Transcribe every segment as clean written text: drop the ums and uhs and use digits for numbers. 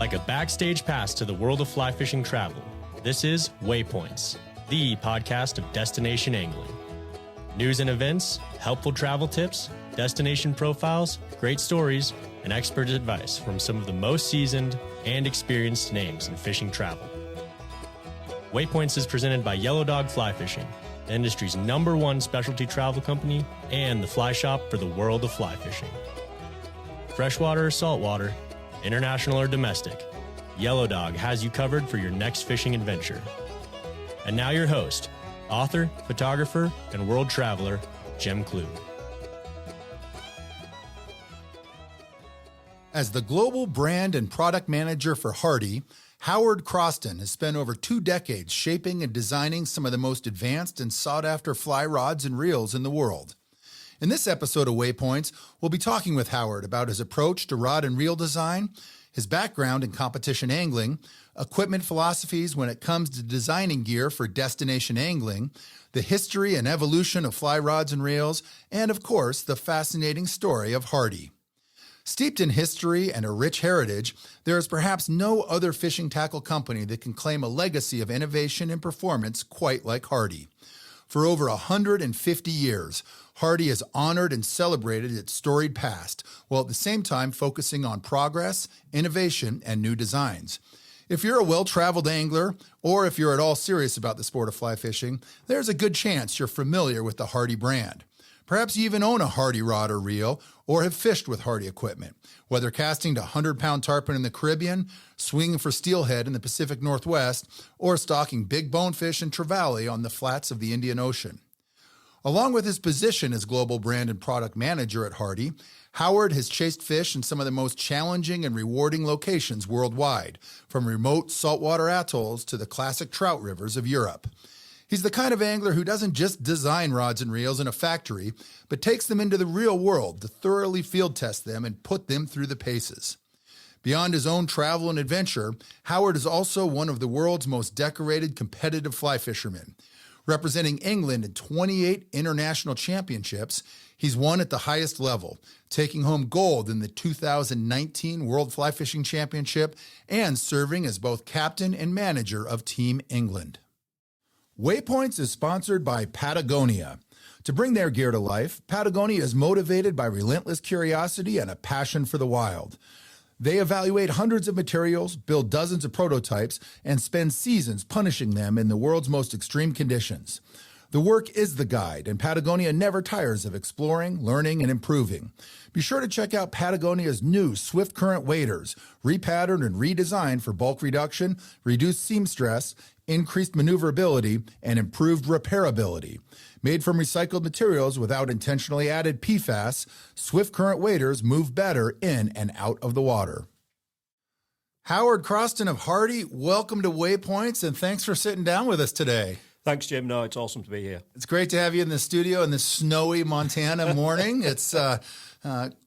Like a backstage pass to the world of fly fishing travel, this is Waypoints, the podcast of destination angling. News and events, helpful travel tips, destination profiles, great stories, and expert advice from some of the most seasoned and experienced names in fishing travel. Waypoints is presented by Yellow Dog Fly Fishing, the industry's #1 specialty travel company and the fly shop for the world of fly fishing. Freshwater or saltwater, international or domestic, Yellow Dog has you covered for your next fishing adventure. And now your host, author, photographer, and world traveler, Jim Klug. As the global brand and product manager for Hardy, Howard CROSTON has spent over 2 decades shaping and designing some of the most advanced and sought-after fly rods and reels in the world. In this episode of Waypoints, we'll be talking with Howard about his approach to rod and reel design, his background in competition angling, equipment philosophies when it comes to designing gear for destination angling, the history and evolution of fly rods and reels, and of course, the fascinating story of Hardy. Steeped in history and a rich heritage, there is perhaps no other fishing tackle company that can claim a legacy of innovation and performance quite like Hardy. For over 150 years, Hardy has honored and celebrated its storied past, while at the same time focusing on progress, innovation, and new designs. If you're a well-traveled angler, or if you're at all serious about the sport of fly fishing, there's a good chance you're familiar with the Hardy brand. Perhaps you even own a Hardy rod or reel, or have fished with Hardy equipment, whether casting to 100-pound tarpon in the Caribbean, swinging for steelhead in the Pacific Northwest, or stalking big bonefish and trevally on the flats of the Indian Ocean. Along with his position as global brand and product manager at Hardy, Howard has chased fish in some of the most challenging and rewarding locations worldwide, from remote saltwater atolls to the classic trout rivers of Europe. He's the kind of angler who doesn't just design rods and reels in a factory, but takes them into the real world to thoroughly field test them and put them through the paces. Beyond his own travel and adventure, Howard is also one of the world's most decorated competitive fly fishermen. Representing England in 28 international championships, he's won at the highest level, taking home gold in the 2019 World Fly Fishing Championship and serving as both captain and manager of Team England. Waypoints is sponsored by Patagonia. To bring their gear to life, Patagonia is motivated by relentless curiosity and a passion for the wild. They evaluate hundreds of materials, build dozens of prototypes, and spend seasons punishing them in the world's most extreme conditions. The work is the guide, and Patagonia never tires of exploring, learning, and improving. Be sure to check out Patagonia's new Swift Current waders, repatterned and redesigned for bulk reduction, reduced seam stress, increased maneuverability, and improved repairability. Made from recycled materials without intentionally added PFAS, Swift Current waders move better in and out of the water. Howard CROSTON of Hardy, welcome to Waypoints, and thanks for sitting down with us today. Thanks, Jim. No, it's awesome to be here. It's great to have you in the studio in this snowy Montana morning. It's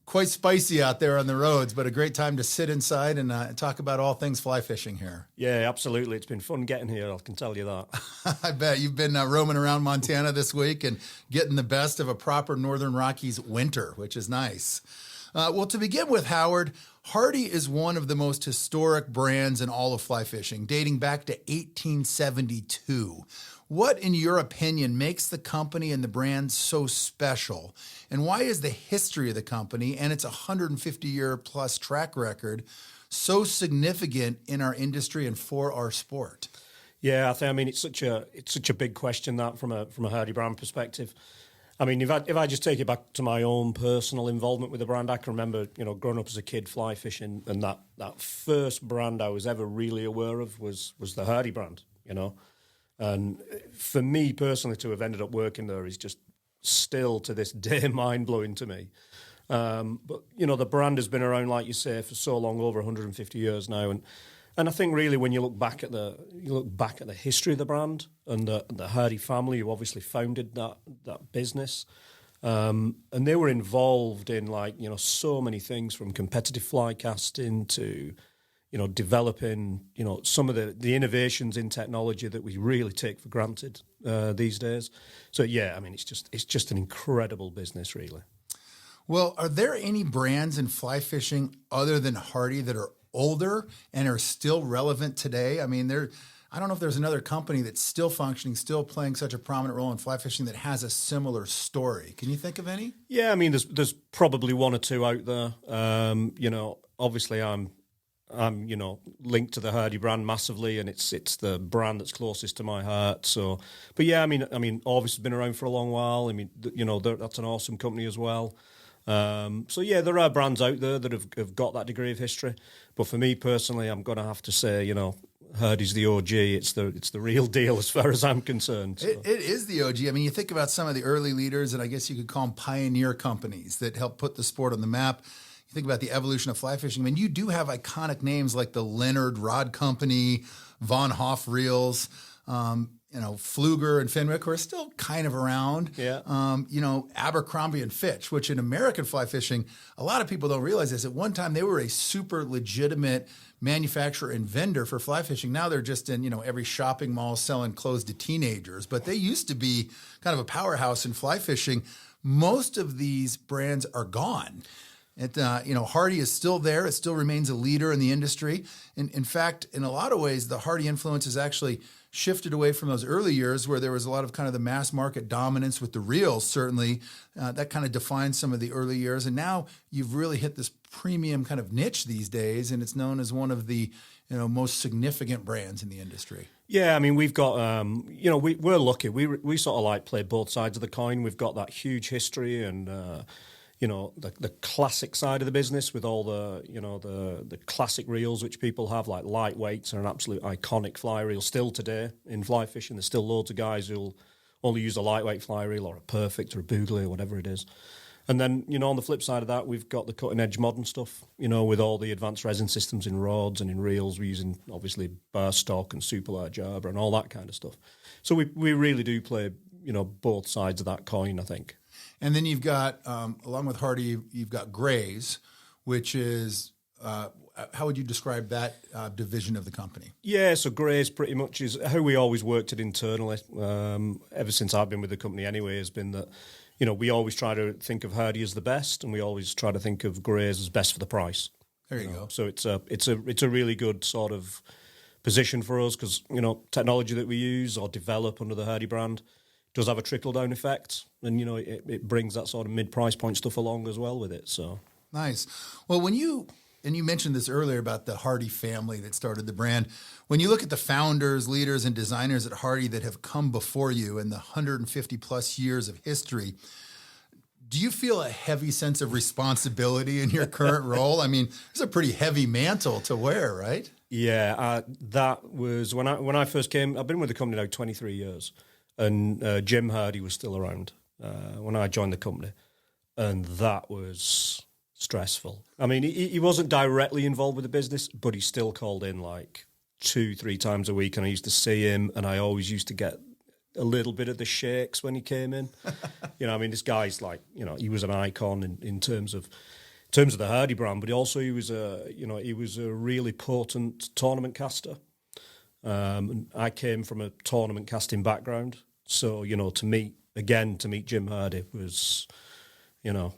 quite spicy out there on the roads, but a great time to sit inside and talk about all things fly fishing here. Yeah, absolutely. It's been fun getting here, I can tell you that. I bet. You've been roaming around Montana this week and getting the best of a proper Northern Rockies winter, which is nice. Well, to begin with, Howard, Hardy is one of the most historic brands in all of fly fishing, dating back to 1872. What, in your opinion, makes the company and the brand so special? And why is the history of the company and its 150-year-plus track record so significant in our industry and for our sport? Yeah, I mean it's such a big question that from a Hardy brand perspective. I mean, if I just take it back to my own personal involvement with the brand, I can remember, growing up as a kid fly fishing, and that first brand I was ever really aware of was the Hardy brand, And for me personally, to have ended up working there is just still to this day mind-blowing to me. But the brand has been around, like you say, for so long, over 150 years now, and I think really when you look back at the history of the brand and the Hardy family, who obviously founded that business, and they were involved in so many things, from competitive fly casting to developing, some of the innovations in technology that we really take for granted these days. So yeah, I mean, it's just an incredible business, really. Well, are there any brands in fly fishing other than Hardy that are older and are still relevant today. I mean, I don't know if there's another company that's still functioning, still playing such a prominent role in fly fishing that has a similar story. Can you think of any? Yeah, I mean, there's probably one or two out there. Obviously I'm linked to the Hardy brand massively, and it's the brand that's closest to my heart. So, but yeah, I mean, Orvis has been around for a long while. I mean, that's an awesome company as well. So yeah, there are brands out there that have got that degree of history. But for me personally, I'm going to have to say, Hardy's the OG. It's the real deal as far as I'm concerned. So. It is the OG. I mean, you think about some of the early leaders, and I guess you could call them pioneer companies that helped put the sport on the map. You think about the evolution of fly fishing. I mean, you do have iconic names like the Leonard Rod Company, Von Hoff Reels, Pfluger and Fenwick, who are still kind of around. Yeah. Abercrombie and Fitch, which in American fly fishing, a lot of people don't realize this. At one time, they were a super legitimate manufacturer and vendor for fly fishing. Now they're just in, every shopping mall selling clothes to teenagers. But they used to be kind of a powerhouse in fly fishing. Most of these brands are gone. Hardy is still there. It still remains a leader in the industry. In fact, in a lot of ways, the Hardy influence has actually shifted away from those early years where there was a lot of kind of the mass market dominance with the reels. Certainly, that kind of defined some of the early years. And now you've really hit this premium kind of niche these days, and it's known as one of the most significant brands in the industry. Yeah, I mean, we've got, we're lucky. We sort of like play both sides of the coin. We've got that huge history and, the classic side of the business with all the classic reels which people have, like lightweights are an absolute iconic fly reel still today in fly fishing. There's still loads of guys who'll only use a lightweight fly reel or a Perfect or a Boogly or whatever it is. And then, on the flip side of that, we've got the cutting-edge modern stuff, with all the advanced resin systems in rods and in reels. We're using, obviously, bar stock and super large arbor and all that kind of stuff. So we really do play, both sides of that coin, I think. And then you've got, along with Hardy, you've got Gray's, which is, how would you describe that division of the company? Yeah, so Gray's pretty much is how we always worked it internally. Ever since I've been with the company anyway, has been that, we always try to think of Hardy as the best, and we always try to think of Gray's as best for the price. There you go. So it's a really good sort of position for us because, technology that we use or develop under the Hardy brand does have a trickle-down effect, and, it brings that sort of mid-price point stuff along as well with it. So nice. Well, you mentioned this earlier about the Hardy family that started the brand. When you look at the founders, leaders, and designers at Hardy that have come before you in the 150-plus years of history, do you feel a heavy sense of responsibility in your current role? I mean, it's a pretty heavy mantle to wear, right? Yeah, that was when I first came. I've been with the company now 23 years. And Jim Hardy was still around when I joined the company. And that was stressful. I mean, he wasn't directly involved with the business, but he still called in like 2-3 times a week. And I used to see him, and I always used to get a little bit of the shakes when he came in. This guy's like, he was an icon in terms of the Hardy brand, but he was a really potent tournament caster. And I came from a tournament casting background. So, to meet Jim Hardy was, and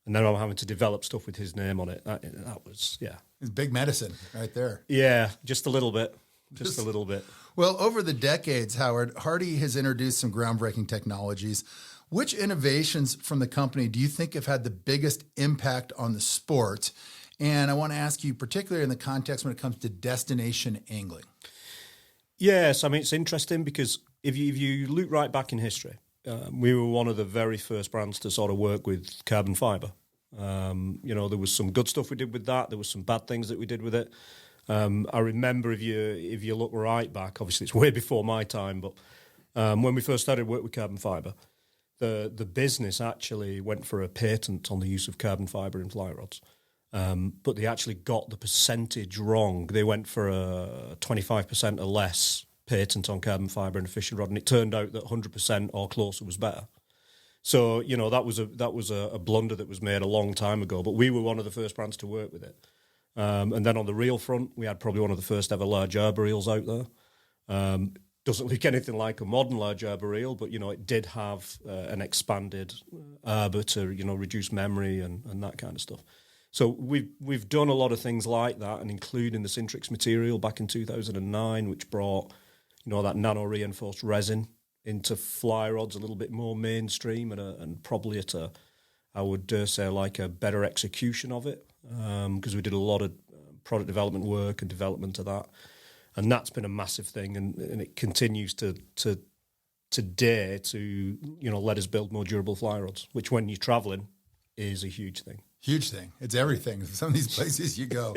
then I'm having to develop stuff with his name on it. That was, yeah. It's big medicine right there. Yeah, just a little bit. Just a little bit. Well, over the decades, Howard, Hardy has introduced some groundbreaking technologies. Which innovations from the company do you think have had the biggest impact on the sport? And I want to ask you, particularly in the context when it comes to destination angling. Yes, I mean, it's interesting because if you look right back in history, we were one of the very first brands to sort of work with carbon fibre. There was some good stuff we did with that. There was some bad things that we did with it. I remember if you look right back, obviously it's way before my time, but when we first started work with carbon fibre, the business actually went for a patent on the use of carbon fibre in fly rods. But they actually got the percentage wrong. They went for a 25% or less patent on carbon fibre in a fishing rod, and it turned out that 100% or closer was better. So, that was a blunder that was made a long time ago, but we were one of the first brands to work with it. And then on the reel front, we had probably one of the first ever large arbor reels out there. Doesn't look anything like a modern large arbor reel, but, it did have an expanded arbor to, reduce memory and that kind of stuff. So we've done a lot of things like that, and including the Sintrix material back in 2009, which brought, that nano-reinforced resin into fly rods a little bit more mainstream and probably at I would dare say, like a better execution of it, because we did a lot of product development work and development of that. And that's been a massive thing, and it continues to today to let us build more durable fly rods, which when you're traveling is a huge thing. Huge thing. It's everything. Some of these places you go,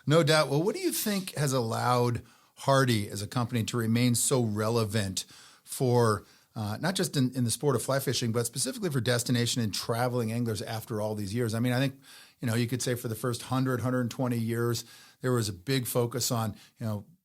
no doubt. Well, what do you think has allowed Hardy as a company to remain so relevant for not just in the sport of fly fishing, but specifically for destination and traveling anglers after all these years? I mean, I think, you could say for the first 100, 120 years, there was a big focus on,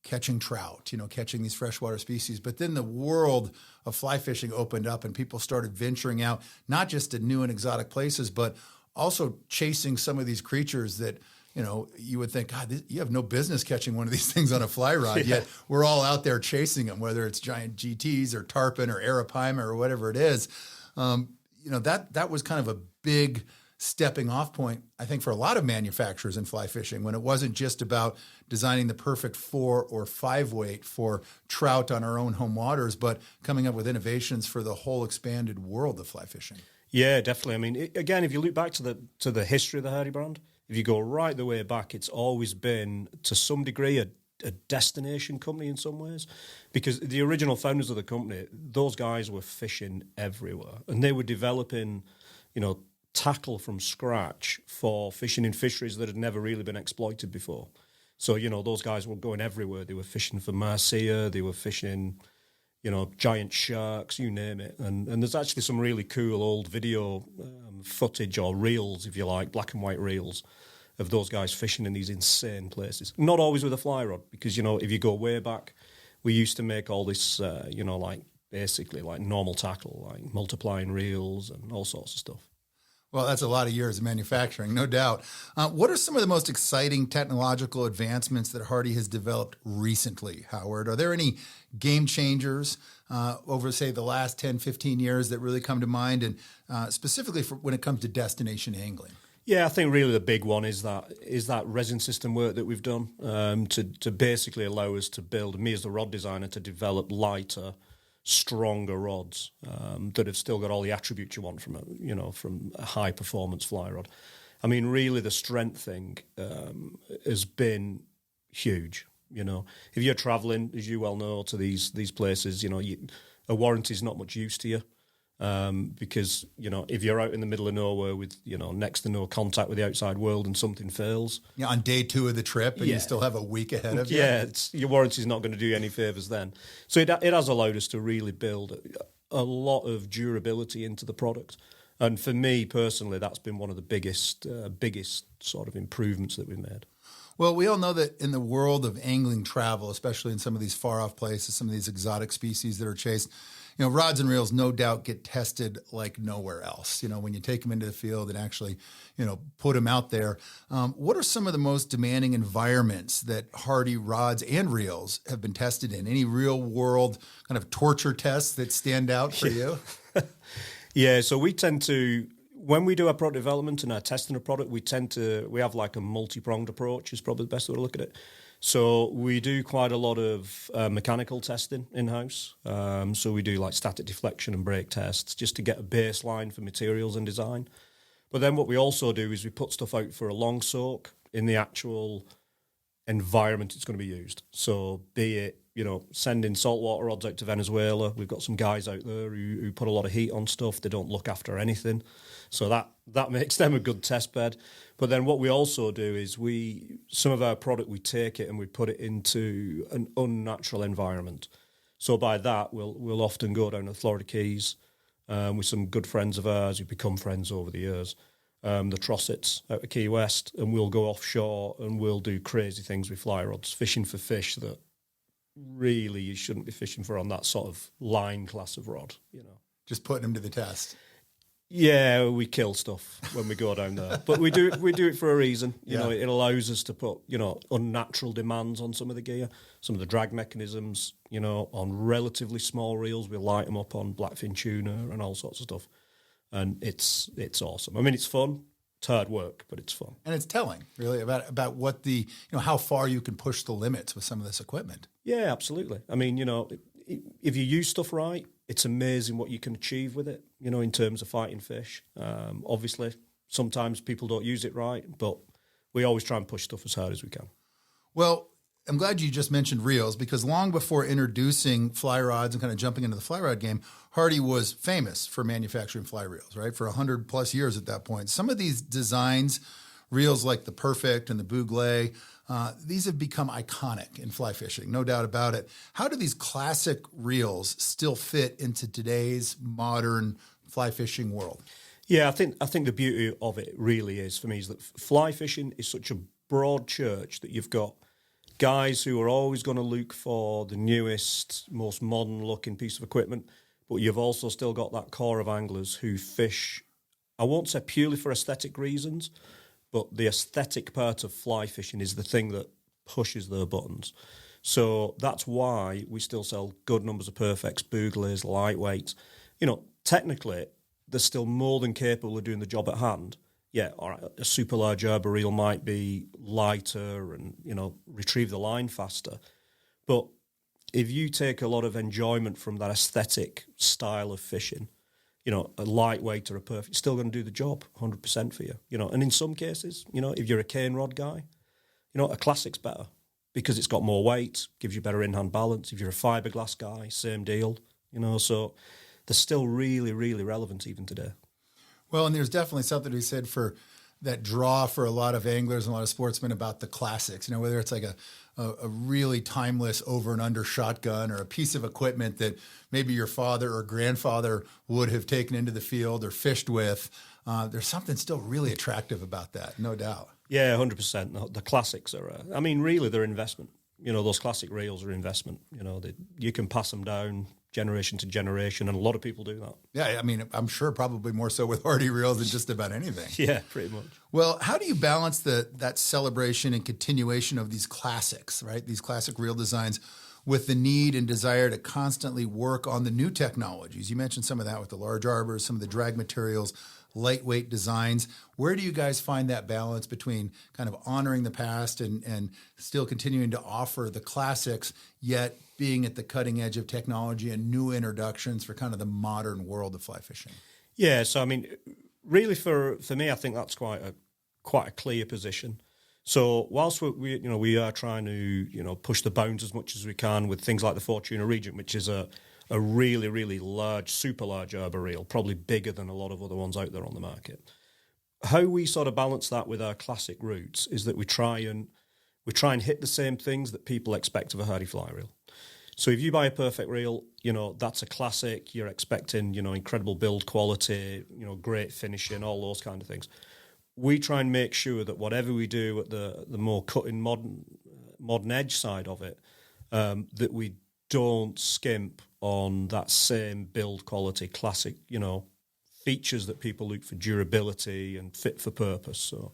catching trout, catching these freshwater species. But then the world of fly fishing opened up and people started venturing out, not just to new and exotic places, but also chasing some of these creatures that, you would think, God, you have no business catching one of these things on a fly rod, yet we're all out there chasing them, whether it's giant GTs or tarpon or arapaima or whatever it is. That was kind of a big stepping off point, I think, for a lot of manufacturers in fly fishing, when it wasn't just about designing the perfect 4 or 5 weight for trout on our own home waters, but coming up with innovations for the whole expanded world of fly fishing. Yeah, definitely. I mean, again, if you look back to the history of the Hardy brand, if you go right the way back, it's always been, to some degree, a destination company in some ways, because the original founders of the company, those guys were fishing everywhere, and they were developing, tackle from scratch for fishing in fisheries that had never really been exploited before. So, those guys were going everywhere. They were fishing for marcia, they were fishing, giant sharks, you name it. And there's actually some really cool old video footage, or reels, if you like, black and white reels, of those guys fishing in these insane places. Not always with a fly rod, because, if you go way back, we used to make all this, basically like normal tackle, like multiplying reels and all sorts of stuff. Well, that's a lot of years of manufacturing, no doubt. What are some of the most exciting technological advancements that Hardy has developed recently, Howard? Are there any game changers over, say, the last 10, 15 years that really come to mind, and specifically for when it comes to destination angling? Yeah, I think really the big one is that resin system work that we've done to basically allow us to build, me as the rod designer, to develop lighter, stronger rods that have still got all the attributes you want from a high performance fly rod. I mean, really, the strength thing has been huge. If you're traveling, as you well know, to these places, a warranty is not much use to you. Because, if you're out in the middle of nowhere with, next to no contact with the outside world and something fails. Yeah, on day 2 of the trip and you still have a week ahead of you. Yeah, your warranty's not going to do you any favours then. So it has allowed us to really build a lot of durability into the product. And for me personally, that's been one of the biggest sort of improvements that we've made. Well, we all know that in the world of angling travel, especially in some of these far-off places, some of these exotic species that are chased, rods and reels no doubt get tested like nowhere else. When you take them into the field and actually, put them out there. What are some of the most demanding environments that Hardy rods and reels have been tested in? Any real-world kind of torture tests that stand out for you? Yeah, so we tend to, when we do our product development and our testing of product, we have like a multi-pronged approach is probably the best way to look at it. So we do quite a lot of mechanical testing in-house. So we do like static deflection and brake tests just to get a baseline for materials and design. But then what we also do is we put stuff out for a long soak in the actual environment it's going to be used. So be it, sending saltwater rods out to Venezuela. We've got some guys out there who put a lot of heat on stuff. They don't look after anything. So that makes them a good test bed. But then what we also do is some of our product, we take it and we put it into an unnatural environment. So by that, we'll often go down to the Florida Keys with some good friends of ours who've become friends over the years, the Trossets out of Key West, and we'll go offshore and we'll do crazy things with fly rods, fishing for fish that really you shouldn't be fishing for on that sort of line class of rod, Just putting them to the test. Yeah, we kill stuff when we go down there, but we do it for a reason. It allows us to put unnatural demands on some of the gear, some of the drag mechanisms. On relatively small reels, we light them up on blackfin tuna and all sorts of stuff, and it's awesome. I mean, it's fun It's hard work, but it's fun. And it's telling, really, about what how far you can push the limits with some of this equipment. Yeah, absolutely. I mean, if you use stuff right, it's amazing what you can achieve with it, in terms of fighting fish. Obviously, sometimes people don't use it right, but we always try and push stuff as hard as we can. Well, I'm glad you just mentioned reels, because long before introducing fly rods and kind of jumping into the fly rod game, Hardy was famous for manufacturing fly reels, right? For 100 plus years at that point. Some of these designs, reels like the Perfect and the Bouglé, these have become iconic in fly fishing, no doubt about it. How do these classic reels still fit into today's modern fly fishing world? Yeah, I think the beauty of it really is, for me, is that fly fishing is such a broad church that you've got guys who are always going to look for the newest, most modern-looking piece of equipment, but you've also still got that core of anglers who fish, I won't say purely for aesthetic reasons, but the aesthetic part of fly fishing is the thing that pushes their buttons. So that's why we still sell good numbers of Perfects, Bouglés, lightweights. Technically, they're still more than capable of doing the job at hand. Yeah, all right, a super large herb reel might be lighter and, retrieve the line faster. But if you take a lot of enjoyment from that aesthetic style of fishing, a lightweight or a Perfect, it's still going to do the job 100% for you. And in some cases, if you're a cane rod guy, a classic's better because it's got more weight, gives you better in-hand balance. If you're a fiberglass guy, same deal, so they're still really, really relevant even today. Well, and there's definitely something to be said for that draw for a lot of anglers and a lot of sportsmen about the classics, whether it's like a really timeless over and under shotgun or a piece of equipment that maybe your father or grandfather would have taken into the field or fished with. There's something still really attractive about that, no doubt. Yeah, 100%. The classics are, really they're investment. Those classic reels are investment. You can pass them down generation to generation, and a lot of people do that. Yeah, I'm sure probably more so with Hardy reels than just about anything. Yeah, pretty much. Well, how do you balance that celebration and continuation of these classics, right? These classic reel designs with the need and desire to constantly work on the new technologies? You mentioned some of that with the large arbors, some of the drag materials, lightweight designs. Where do you guys find that balance between kind of honoring the past and still continuing to offer the classics, yet being at the cutting edge of technology and new introductions for kind of the modern world of fly fishing? Yeah, so really for me, I think that's quite a clear position. So whilst we are trying to push the bounds as much as we can with things like the Fortuna Regent, which is a really, really large, super large arbor reel, probably bigger than a lot of other ones out there on the market. How we sort of balance that with our classic roots is that we try and hit the same things that people expect of a Hardy fly reel. So if you buy a Perfect reel, that's a classic. You're expecting, incredible build quality, great finishing, all those kind of things. We try and make sure that whatever we do at the more cutting modern edge side of it, that we don't skimp on that same build quality, classic, features that people look for, durability and fit for purpose. So,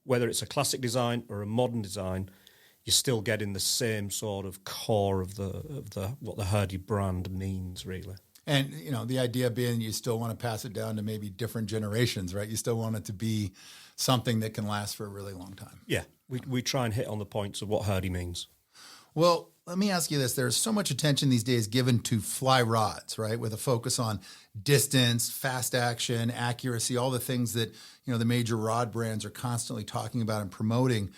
whether it's a classic design or a modern design, you're still getting the same sort of core of the what the Hardy brand means, really. And, the idea being you still want to pass it down to maybe different generations, right? You still want it to be something that can last for a really long time. Yeah, we try and hit on the points of what Hardy means. Well, let me ask you this. There's so much attention these days given to fly rods, right? With a focus on distance, fast action, accuracy, all the things that, the major rod brands are constantly talking about and promoting.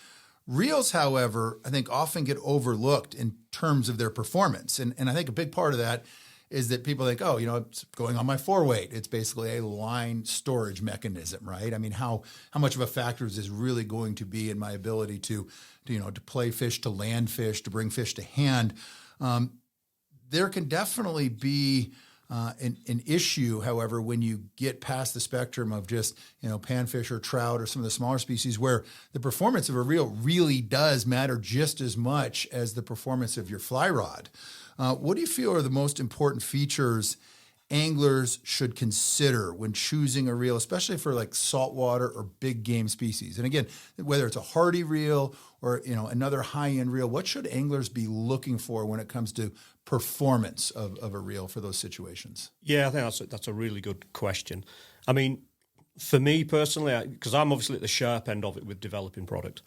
Reels, however, I think often get overlooked in terms of their performance. And I think a big part of that is that people think, it's going on my 4-weight. It's basically a line storage mechanism, right? How much of a factor is this really going to be in my ability to play fish, to land fish, to bring fish to hand? There can definitely be an issue, however, when you get past the spectrum of just, panfish or trout or some of the smaller species, where the performance of a reel really does matter just as much as the performance of your fly rod. What do you feel are the most important features anglers should consider when choosing a reel, especially for like saltwater or big game species? And again, whether it's a Hardy reel or another high-end reel, what should anglers be looking for when it comes to performance of a reel for those situations? Yeah, I think that's a really good question. For me personally, because I'm obviously at the sharp end of it with developing product.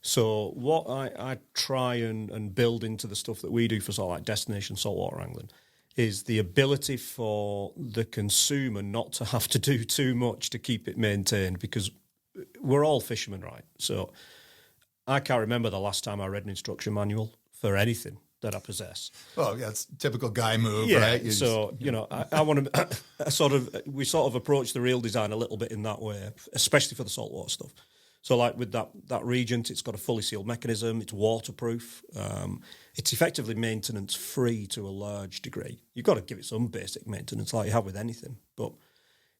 So what I try and build into the stuff that we do for sort of like destination saltwater angling is the ability for the consumer not to have to do too much to keep it maintained, because we're all fishermen, right? So I can't remember the last time I read an instruction manual for anything that I possess. Well, yeah, it's typical guy move, Yeah, right? I want to we sort of approach the reel design a little bit in that way, especially for the saltwater stuff. So like with that Regent, it's got a fully sealed mechanism, it's waterproof, it's effectively maintenance free to a large degree. You've got to give it some basic maintenance like you have with anything, but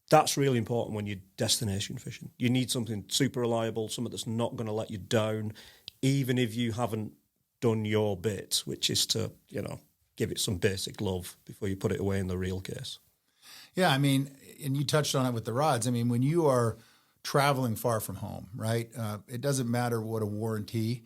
that's really important when you're destination fishing. You need something super reliable, something that's not going to let you down, even if you haven't done your bit, which is to, give it some basic love before you put it away in the reel case. Yeah, I mean, and you touched on it with the rods. I mean, when you are traveling far from home, right, it doesn't matter what a warranty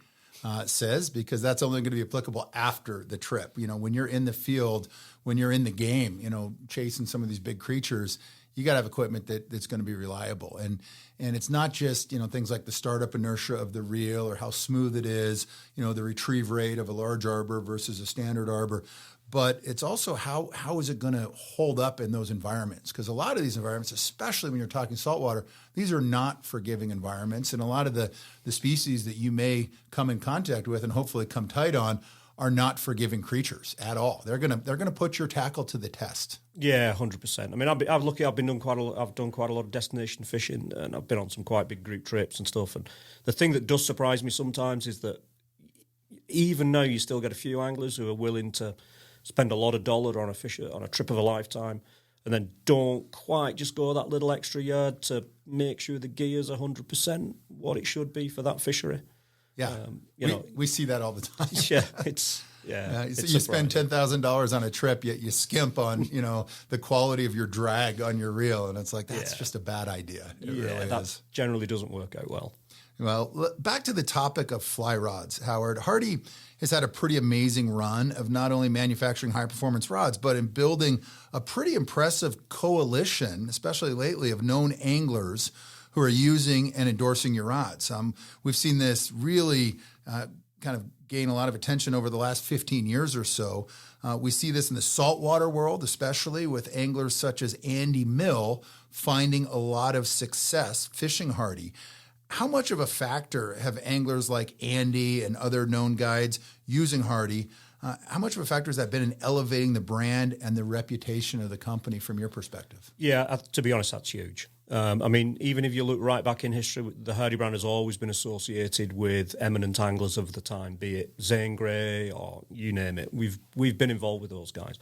says, because that's only going to be applicable after the trip. When you're in the field, when you're in the game, chasing some of these big creatures, you got to have equipment that's going to be reliable. And it's not just, things like the startup inertia of the reel or how smooth it is, the retrieve rate of a large arbor versus a standard arbor, but it's also how is it going to hold up in those environments? Because a lot of these environments, especially when you're talking saltwater, these are not forgiving environments. And a lot of the species that you may come in contact with and hopefully come tight on are not forgiving creatures at all. They're gonna put your tackle to the test. Yeah, 100%. I mean, I've done quite a lot of destination fishing, and I've been on some quite big group trips and stuff. And the thing that does surprise me sometimes is that even though you still get a few anglers who are willing to spend a lot of dollar on a trip of a lifetime, and then don't quite just go that little extra yard to make sure the gear's 100% what it should be for that fishery. Yeah, we see that all the time. Yeah, you spend $10,000 on a trip, yet you skimp on the quality of your drag on your reel, and it's like that's just a bad idea. That generally doesn't work out well. Well, back to the topic of fly rods, Howard. Hardy has had a pretty amazing run of not only manufacturing high-performance rods, but in building a pretty impressive coalition, especially lately, of known anglers who are using and endorsing your rods. We've seen this really kind of gain a lot of attention over the last 15 years or so. We see this in the saltwater world, especially with anglers such as Andy Mill finding a lot of success fishing Hardy. How much of a factor have anglers like Andy and other known guides using Hardy, how much of a factor has that been in elevating the brand and the reputation of the company from your perspective? Yeah, to be honest, that's huge. I mean, even if you look right back in history, the Hardy brand has always been associated with eminent anglers of the time, be it Zane Grey or you name it. We've been involved with those guys.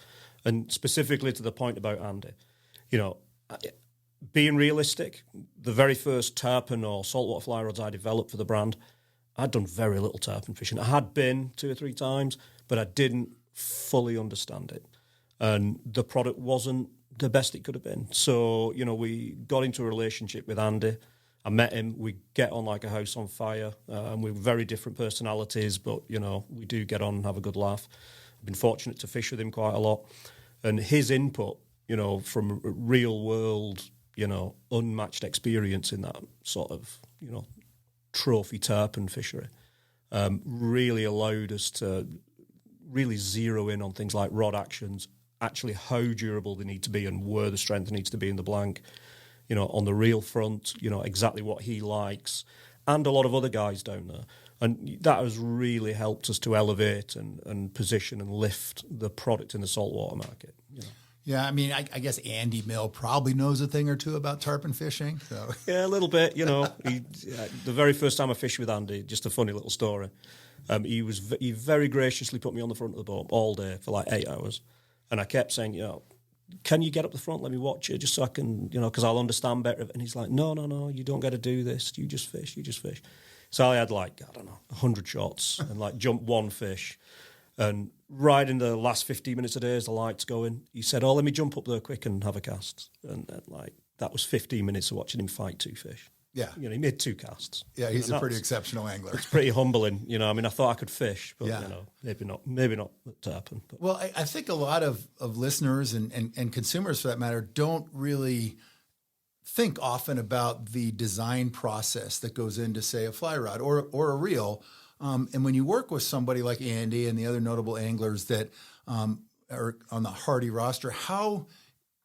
And specifically to the point about Andy, being realistic, the very first tarpon or saltwater fly rods I developed for the brand, I'd done very little tarpon fishing. I had been 2 or 3 times, but I didn't fully understand it. And the product wasn't the best it could have been. So, we got into a relationship with Andy. I met him. We get on like a house on fire. And we're very different personalities, but, we do get on and have a good laugh. I've been fortunate to fish with him quite a lot. And his input, from real world, unmatched experience in that sort of, trophy tarpon fishery, really allowed us to really zero in on things like rod actions, actually how durable they need to be and where the strength needs to be in the blank, on the reel front, exactly what he likes, and a lot of other guys down there. And that has really helped us to elevate and position and lift the product in the saltwater market. Yeah, I mean, I guess Andy Mill probably knows a thing or two about tarpon fishing. So. Yeah, a little bit. The very first time I fished with Andy, just a funny little story. He very graciously put me on the front of the boat all day for like 8 hours, and I kept saying, can you get up the front? Let me watch it, just so I can, because I'll understand better. And he's like, no, you don't got to do this. You just fish. So I had 100 shots and jump one fish. And right in the last 15 minutes of the day, as the light's going, he said, let me jump up there quick and have a cast. And that was 15 minutes of watching him fight 2 fish. Yeah. He made 2 casts. Yeah, he's a pretty exceptional angler. It's pretty humbling. I thought I could fish, but, maybe not tarpon. But. Well, I think a lot of listeners and consumers, for that matter, don't really think often about the design process that goes into, say, a fly rod or a reel. And when you work with somebody like Andy and the other notable anglers that are on the Hardy roster, how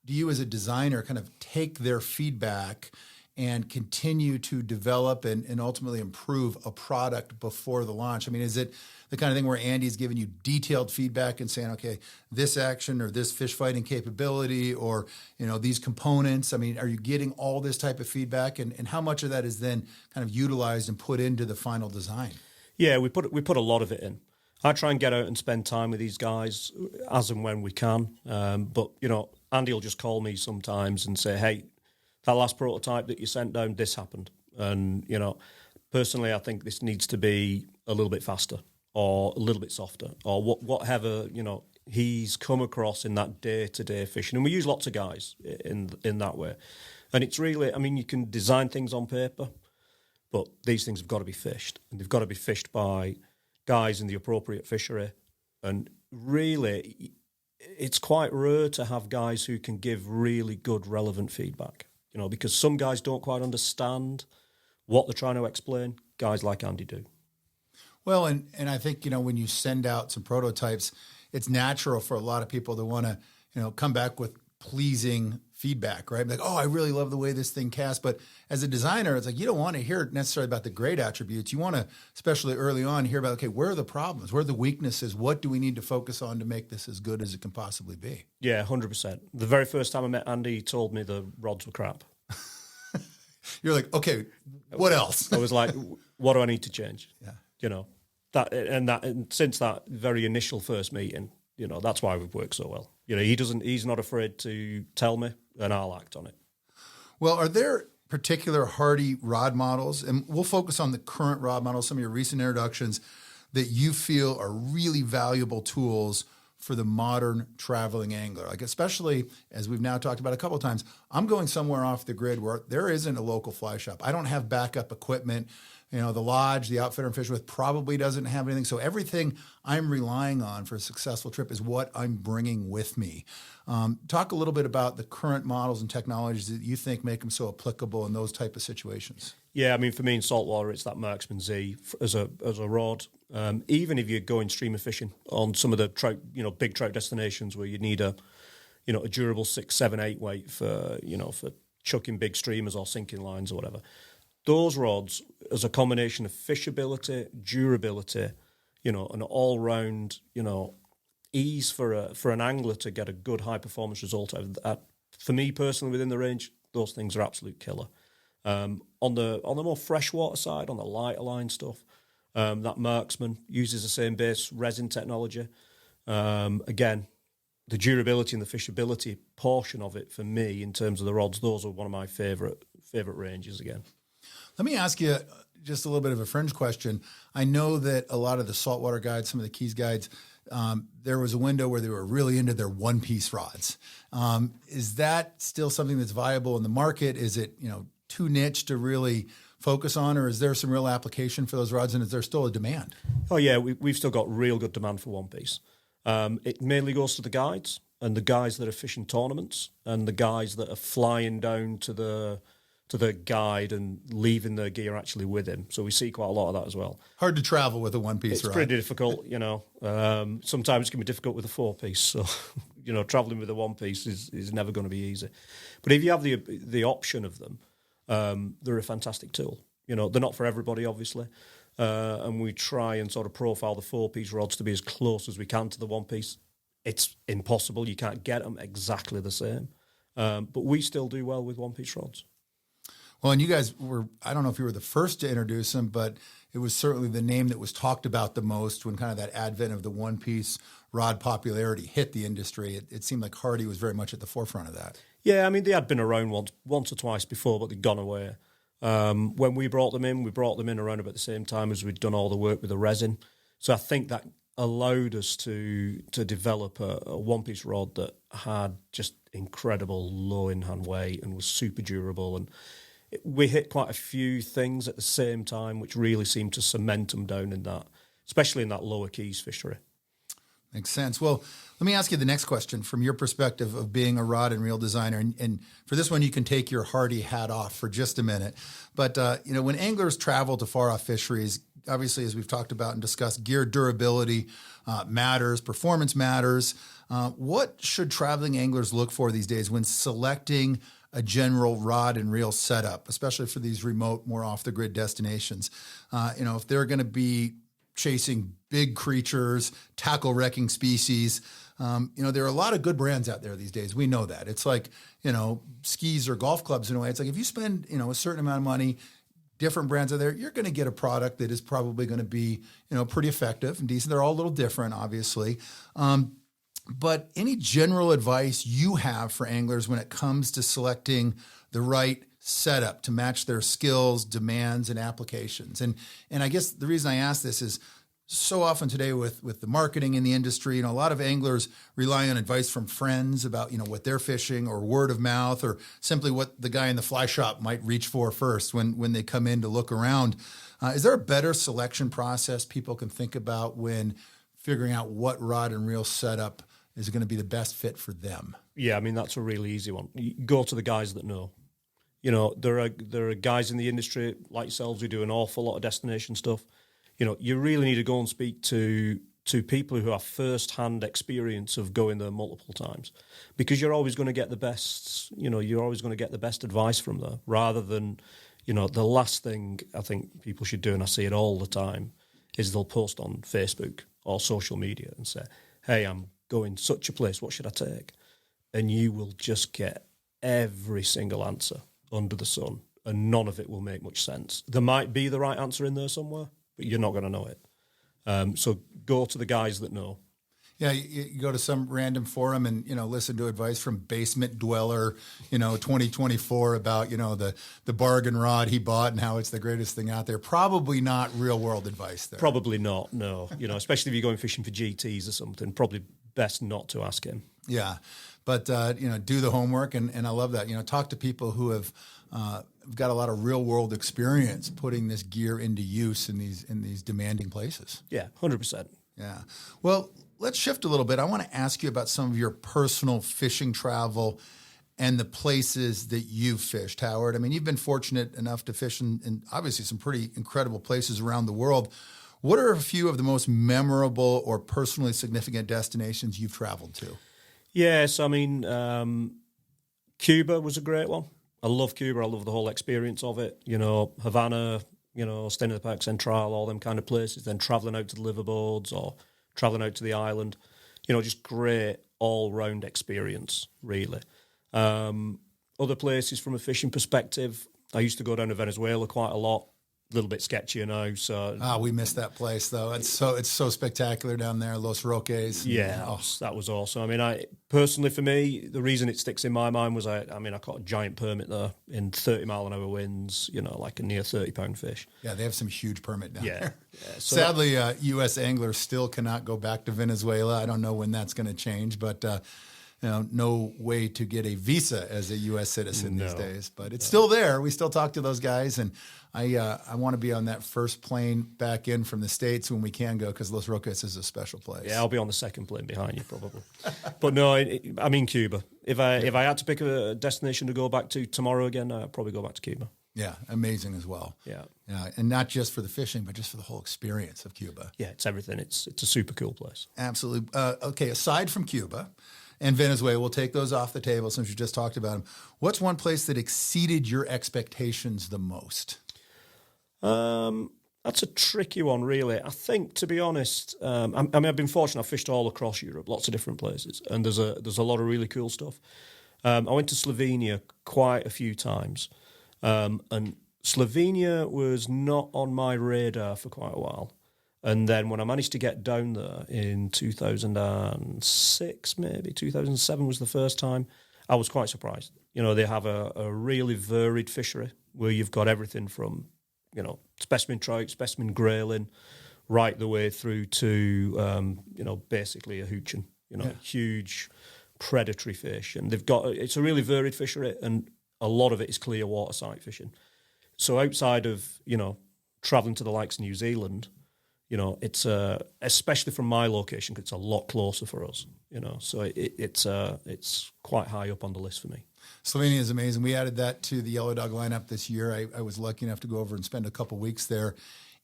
do you as a designer kind of take their feedback and continue to develop and ultimately improve a product before the launch? I mean, is it the kind of thing where Andy's giving you detailed feedback and saying, okay, this action or this fish fighting capability or, these components? I mean, are you getting all this type of feedback, and how much of that is then kind of utilized and put into the final design? Yeah, we put a lot of it in. I try and get out and spend time with these guys as and when we can. But, Andy will just call me sometimes and say, hey, that last prototype that you sent down, this happened. And, personally, I think this needs to be a little bit faster or a little bit softer or whatever, he's come across in that day-to-day fishing. And we use lots of guys in that way. And it's really, you can design things on paper, but these things have got to be fished. And they've got to be fished by guys in the appropriate fishery. And really, it's quite rare to have guys who can give really good, relevant feedback. Because some guys don't quite understand what they're trying to explain. Guys like Andy do. Well, and I think, when you send out some prototypes, it's natural for a lot of people to want to, come back with pleasing feedback, right? Like, oh, I really love the way this thing casts. But as a designer, it's like you don't want to hear necessarily about the great attributes. You want to, especially early on, hear about, okay, where are the problems? Where are the weaknesses? What do we need to focus on to make this as good as it can possibly be? Yeah, 100%. The very first time I met Andy, he told me the rods were crap. You're like, okay, what else? I was like, what do I need to change? Yeah. And since that very initial first meeting, that's why we've worked so well. He's not afraid to tell me, and I'll act on it. Well, are there particular Hardy rod models, and we'll focus on the current rod models, some of your recent introductions, that you feel are really valuable tools for the modern traveling angler? Like, especially as we've now talked about a couple of times, I'm going somewhere off the grid where there isn't a local fly shop. I don't have backup equipment. The lodge, the outfitter I'm fishing with probably doesn't have anything. So everything I'm relying on for a successful trip is what I'm bringing with me. Talk a little bit about the current models and technologies that you think make them so applicable in those type of situations. Yeah, for me in saltwater, it's that Marksman Z as a rod. Even if you're going streamer fishing on some of the trout, big trout destinations where you need a durable 6, 7, 8 weight for chucking big streamers or sinking lines or whatever. Those rods, as a combination of fishability, durability, an all-round, ease for an angler to get a good high-performance result out of that. For me personally, within the range, those things are absolute killer. On the more freshwater side, on the lighter line stuff, that Marksman uses the same base resin technology. Again, the durability and the fishability portion of it, for me, in terms of the rods, those are one of my favorite ranges again. Let me ask you just a little bit of a fringe question. I know that a lot of the saltwater guides, some of the Keys guides, there was a window where they were really into their one-piece rods. Is that still something that's viable in the market? Is it, too niche to really focus on, or is there some real application for those rods, and is there still a demand? Oh, yeah, we've still got real good demand for one-piece. It mainly goes to the guides and the guys that are fishing tournaments and the guys that are flying down to the guide and leaving their gear actually with him. So we see quite a lot of that as well. Hard to travel with a one-piece rod. It's pretty difficult, sometimes it can be difficult with a 4-piece. So, traveling with a one-piece is never going to be easy. But if you have the option of them, they're a fantastic tool. They're not for everybody, obviously. And we try and sort of profile the 4-piece rods to be as close as we can to the one-piece. It's impossible. You can't get them exactly the same. But we still do well with one-piece rods. Well, and you guys were, I don't know if you were the first to introduce them, but it was certainly the name that was talked about the most when kind of that advent of the one-piece rod popularity hit the industry. It seemed like Hardy was very much at the forefront of that. Yeah, they had been around once or twice before, but they'd gone away. When we brought them in around about the same time as we'd done all the work with the resin. So I think that allowed us to develop a one-piece rod that had just incredible low in-hand weight and was super durable. And we hit quite a few things at the same time, which really seemed to cement them down in that, especially in that lower Keys fishery. Makes sense. Well, let me ask you the next question from your perspective of being a rod and reel designer. And for this one, you can take your Hardy hat off for just a minute. But, when anglers travel to far off fisheries, obviously, as we've talked about and discussed, gear durability matters, performance matters. What should traveling anglers look for these days when selecting a general rod and reel setup, especially for these remote, more off-the-grid destinations? If they're going to be chasing big creatures, tackle-wrecking species, there are a lot of good brands out there these days. We know that. It's like, skis or golf clubs in a way. It's like if you spend, a certain amount of money, different brands are there, you're going to get a product that is probably going to be, pretty effective and decent. They're all a little different, obviously. But any general advice you have for anglers when it comes to selecting the right setup to match their skills, demands, and applications? And I guess the reason I ask this is so often today with the marketing in the industry, a lot of anglers rely on advice from friends about, what they're fishing, or word of mouth, or simply what the guy in the fly shop might reach for first when they come in to look around. Is there a better selection process people can think about when figuring out what rod and reel setup is going to be the best fit for them? Yeah, I mean, that's a really easy one. You go to the guys that know. There are guys in the industry like yourselves who do an awful lot of destination stuff. You really need to go and speak to people who have first-hand experience of going there multiple times, because you're always going to get the best, you're always going to get the best advice from there, rather than, the last thing I think people should do, and I see it all the time, is they'll post on Facebook or social media and say, hey, I'm going such a place, what should I take? And you will just get every single answer under the sun, and none of it will make much sense. There might be the right answer in there somewhere, but you're not going to know it. So go to the guys that know. Yeah, you go to some random forum and, listen to advice from Basement Dweller, 2024 about, the bargain rod he bought and how it's the greatest thing out there. Probably not real world advice there. Probably not, no. Especially if you're going fishing for GTs or something, probably best not to ask him. Yeah, but, do the homework, and I love that. Talk to people who have got a lot of real world experience putting this gear into use in these demanding places. Yeah, 100%. Yeah. Well, let's shift a little bit. I want to ask you about some of your personal fishing travel and the places that you've fished, Howard. I mean, you've been fortunate enough to fish in obviously some pretty incredible places around the world. What are a few of the most memorable or personally significant destinations you've traveled to? Yes, I mean, Cuba was a great one. I love Cuba. I love the whole experience of it. Havana, staying at the Park Central, all them kind of places, then travelling out to the liverboards or travelling out to the island. Just great all-round experience, really. Other places from a fishing perspective, I used to go down to Venezuela quite a lot. A little bit sketchier now, so we missed that place though. It's so spectacular down there, Los Roques. Yeah, that was awesome. I mean, personally for me, the reason it sticks in my mind was I caught a giant permit there in 30-mile-an-hour winds. Like a near 30-pound fish. Yeah, they have some huge permit down there. Yeah, so sadly, U.S. anglers still cannot go back to Venezuela. I don't know when that's going to change, but no way to get a visa as a U.S. citizen these days. But it's still there. We still talk to those guys, and I want to be on that first plane back in from the States when we can go, because Los Roques is a special place. Yeah, I'll be on the second plane behind you probably. But no, I mean Cuba. If I had to pick a destination to go back to tomorrow again, I'd probably go back to Cuba. Yeah, amazing as well. Yeah, and not just for the fishing, but just for the whole experience of Cuba. Yeah, it's everything. It's a super cool place. Absolutely. Okay, aside from Cuba and Venezuela, we'll take those off the table since you just talked about them. What's one place that exceeded your expectations the most? That's a tricky one, really. I think, to be honest, I've been fortunate. I've fished all across Europe, lots of different places, and there's a lot of really cool stuff. I went to Slovenia quite a few times, and Slovenia was not on my radar for quite a while. And then when I managed to get down there in 2006, maybe 2007 was the first time, I was quite surprised. They have a really varied fishery where you've got everything from specimen trout, specimen grayling, right the way through to, basically a hoochin, huge predatory fish. And it's a really varied fishery, and a lot of it is clear water sight fishing. So outside of, travelling to the likes of New Zealand, it's especially from my location, it's a lot closer for us. So it's quite high up on the list for me. Slovenia is amazing. We added that to the Yellow Dog lineup this year. I was lucky enough to go over and spend a couple weeks there,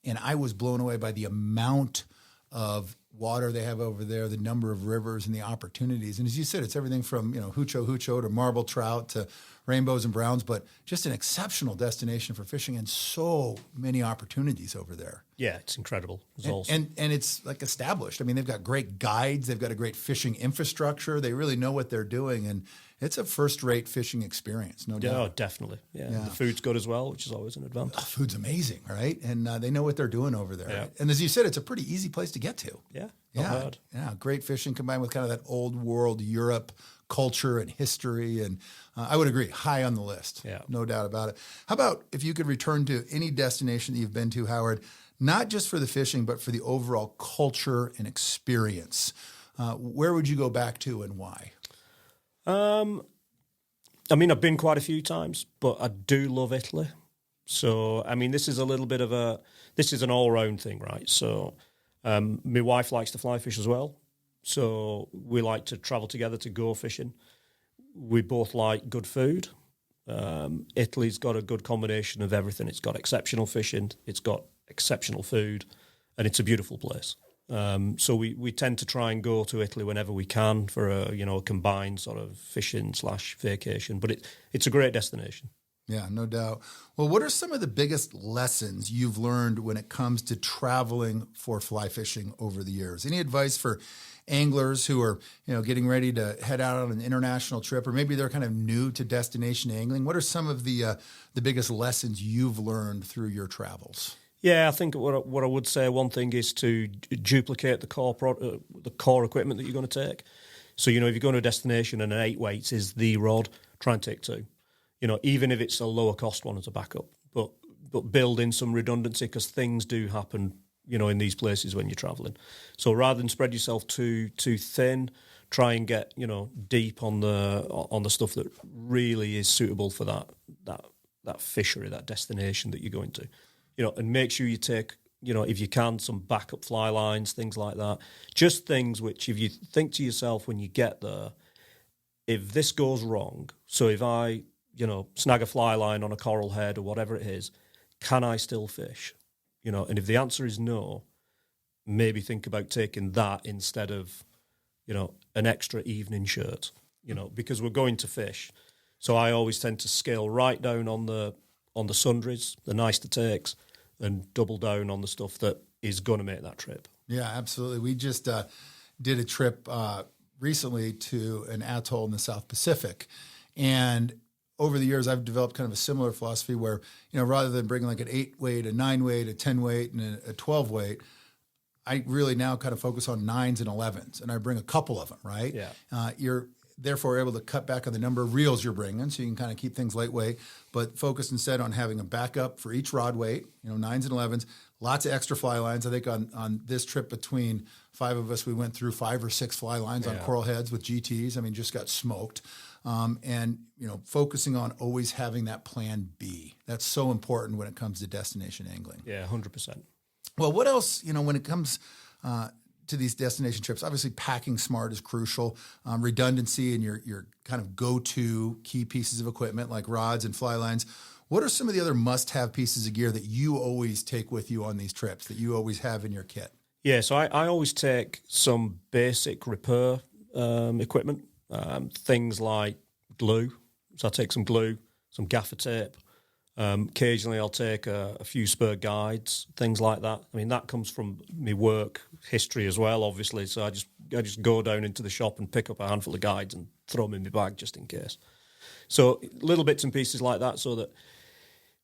and I was blown away by the amount of water they have over there, the number of rivers and the opportunities. And as you said, it's everything from, hucho to marble trout to rainbows and browns, but just an exceptional destination for fishing and so many opportunities over there. Yeah, it's incredible. And it's like established. I mean, they've got great guides. They've got a great fishing infrastructure. They really know what they're doing. And it's a first-rate fishing experience, no doubt. Oh, definitely. Yeah. The food's good as well, which is always an advantage. The food's amazing, right? And they know what they're doing over there. Yeah. And as you said, it's a pretty easy place to get to. Yeah, Yeah, great fishing combined with kind of that old world Europe culture and history. And I would agree, high on the list. Yeah. No doubt about it. How about if you could return to any destination that you've been to, Howard, not just for the fishing, but for the overall culture and experience? Where would you go back to and why? I've been quite a few times, but I do love Italy. So, this is a little bit of this is an all-round thing, right? So, my wife likes to fly fish as well. So we like to travel together to go fishing. We both like good food. Italy's got a good combination of everything. It's got exceptional fishing, it's got exceptional food, and it's a beautiful place. So we tend to try and go to Italy whenever we can for a combined sort of fishing/vacation. But it's a great destination. Yeah, no doubt. Well, what are some of the biggest lessons you've learned when it comes to traveling for fly fishing over the years? Any advice for anglers who are, getting ready to head out on an international trip, or maybe they're kind of new to destination angling? What are some of the biggest lessons you've learned through your travels? Yeah, I think what I would say, one thing is to duplicate the core equipment that you're going to take. So, if you're going to a destination and an 8-weight is the rod, try and take 2. Even if it's a lower cost one as a backup, but build in some redundancy, because things do happen, in these places when you're traveling. So rather than spread yourself too thin, try and get, deep on the stuff that really is suitable for that fishery, that destination that you're going to, and make sure you take, if you can, some backup fly lines, things like that. Just things which, if you think to yourself when you get there, if this goes wrong, so if I snag a fly line on a coral head or whatever it is, can I still fish? And if the answer is no, maybe think about taking that instead of, an extra evening shirt, because we're going to fish. So I always tend to scale right down on the sundries, the nice to takes, and double down on the stuff that is going to make that trip. Yeah, absolutely. We just did a trip recently to an atoll in the South Pacific, and over the years, I've developed kind of a similar philosophy where, rather than bringing like an 8-weight, a 9-weight, a 10-weight, and a 12-weight, I really now kind of focus on 9s and 11s, and I bring a couple of them, right? Yeah. You're therefore able to cut back on the number of reels you're bringing, so you can kind of keep things lightweight, but focus instead on having a backup for each rod weight, 9s and 11s, lots of extra fly lines. I think on this trip between 5 of us, we went through 5 or 6 fly lines on coral heads with GTs. Just got smoked. And focusing on always having that plan B. That's so important when it comes to destination angling. Yeah, 100%. Well, what else, when it comes to these destination trips, obviously packing smart is crucial. Redundancy and your kind of go-to key pieces of equipment like rods and fly lines. What are some of the other must-have pieces of gear that you always take with you on these trips, that you always have in your kit? Yeah, so I always take some basic repair equipment. Things like glue. So I take some glue, some gaffer tape. Occasionally I'll take a few spare guides, things like that. That comes from my work history as well, obviously. So I just go down into the shop and pick up a handful of guides and throw them in my bag just in case. So little bits and pieces like that, so that,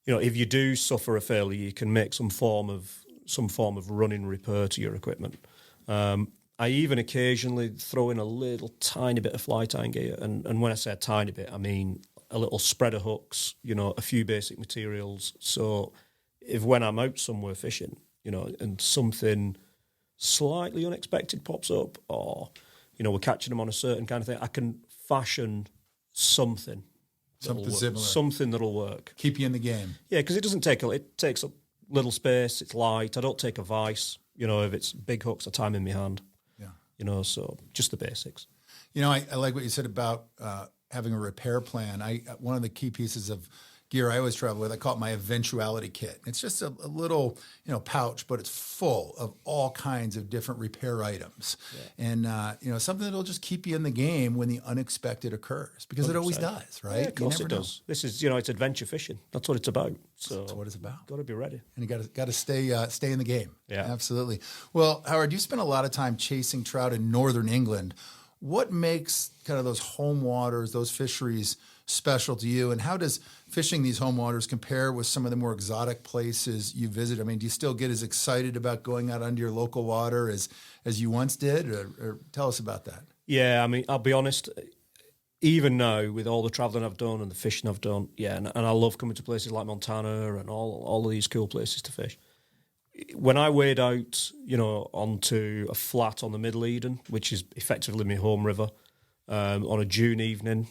if you do suffer a failure, you can make some form of running repair to your equipment. I even occasionally throw in a little tiny bit of fly tying gear. And when I say a tiny bit, I mean a little spread of hooks, a few basic materials. So if when I'm out somewhere fishing, and something slightly unexpected pops up, or, we're catching them on a certain kind of thing, I can fashion something. Something similar. Something that'll work. Keep you in the game. Yeah, because it takes a little space, it's light. I don't take a vise. You know, if it's big hooks, I tie 'em in my hand. Yeah. You know, so just the basics. You know, I like what you said about having a repair plan. One of the key pieces of gear I always travel with, I call it my eventuality kit. It's just a little, pouch, but it's full of all kinds of different repair items. Yeah. And, something that'll just keep you in the game when the unexpected occurs, because 100%. It always does, right? Yeah, of course it does. This is, it's adventure fishing. That's what it's about. So that's what it's about. Got to be ready. And you got to stay in the game. Yeah. Absolutely. Well, Howard, you spend a lot of time chasing trout in northern England. What makes kind of those home waters, those fisheries special to you? And how does fishing these home waters compare with some of the more exotic places you visit? I mean, do you still get as excited about going out under your local water as you once did? Or tell us about that. Yeah, I mean, I'll be honest, even now with all the traveling I've done and the fishing I've done, and I love coming to places like Montana and all of these cool places to fish. When I wade out, onto a flat on the Middle Eden, which is effectively my home river, on a June evening,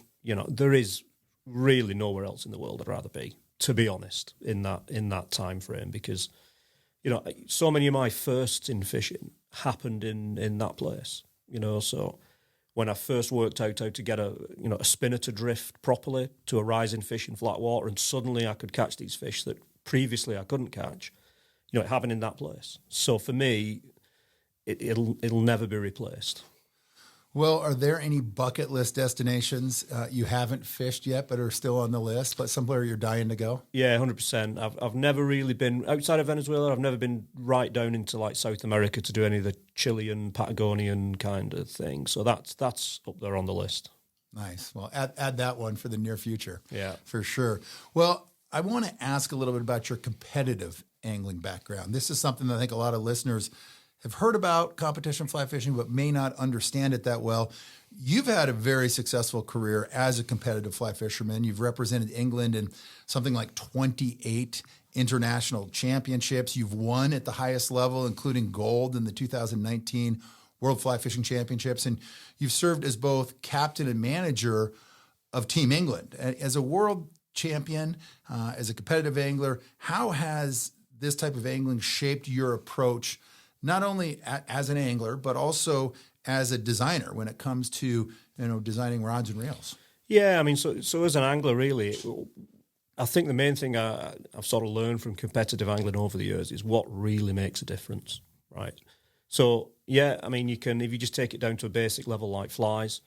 there is really nowhere else in the world I'd rather be, to be honest, in that time frame, because, so many of my firsts in fishing happened in that place, so when I first worked out how to get a spinner to drift properly to a rising fish in flat water, and suddenly I could catch these fish that previously I couldn't catch, it happened in that place. So for me, it'll never be replaced. Well, are there any bucket list destinations you haven't fished yet but are still on the list, but somewhere you're dying to go? Yeah, 100%. I've never really been outside of Venezuela. I've never been right down into like South America to do any of the Chilean, Patagonian kind of thing. So that's up there on the list. Nice. Well, add that one for the near future. Yeah, for sure. Well, I want to ask a little bit about your competitive angling background. This is something that I think a lot of listeners have heard about, competition fly fishing, but may not understand it that well. You've had a very successful career as a competitive fly fisherman. You've represented England in something like 28 international championships. You've won at the highest level, including gold in the 2019 World Fly Fishing Championships. And you've served as both captain and manager of Team England. As a world champion, as a competitive angler, how has this type of angling shaped your approach, not only as an angler, but also as a designer when it comes to, designing rods and reels? Yeah, I mean, so as an angler, really, I think the main thing I've sort of learned from competitive angling over the years is what really makes a difference, right? So, yeah, I mean, you can, if you just take it down to a basic level like flies,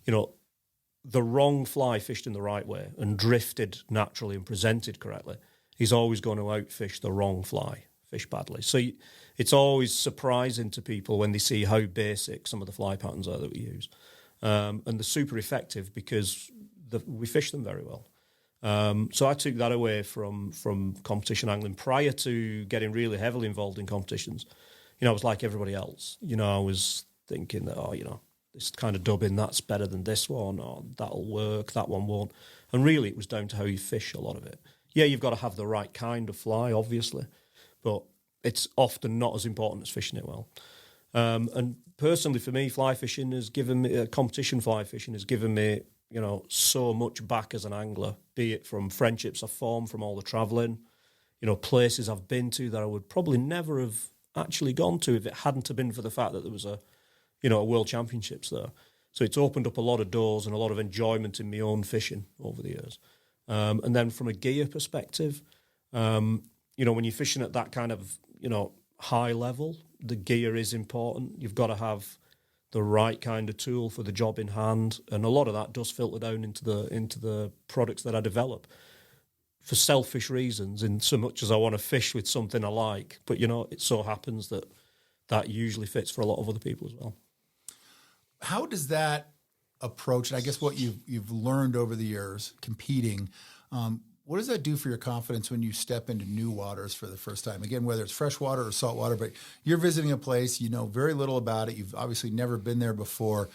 the wrong fly fished in the right way and drifted naturally and presented correctly is always going to outfish the wrong fly, fish badly. So it's always surprising to people when they see how basic some of the fly patterns are that we use. And they're super effective because we fish them very well. So I took that away from competition angling. Prior to getting really heavily involved in competitions, I was like everybody else. I was thinking that, this kind of dubbing, that's better than this one, or that'll work, that one won't. And really it was down to how you fish a lot of it. Yeah, you've got to have the right kind of fly, obviously, but it's often not as important as fishing it well. And personally, for me, fly fishing has given me, competition fly fishing has given me, so much back as an angler, be it from friendships I've formed from all the travelling, places I've been to that I would probably never have actually gone to if it hadn't have been for the fact that there was a World Championships there. So it's opened up a lot of doors and a lot of enjoyment in my own fishing over the years. And then from a gear perspective, when you're fishing at that kind of, high level, the gear is important. You've got to have the right kind of tool for the job in hand. And a lot of that does filter down into the products that I develop for selfish reasons, in so much as I want to fish with something I like. But, it so happens that usually fits for a lot of other people as well. How does that approach, and I guess what you've learned over the years competing, what does that do for your confidence when you step into new waters for the first time? Again, whether it's freshwater or saltwater, but you're visiting a place, you know very little about it. You've obviously never been there before,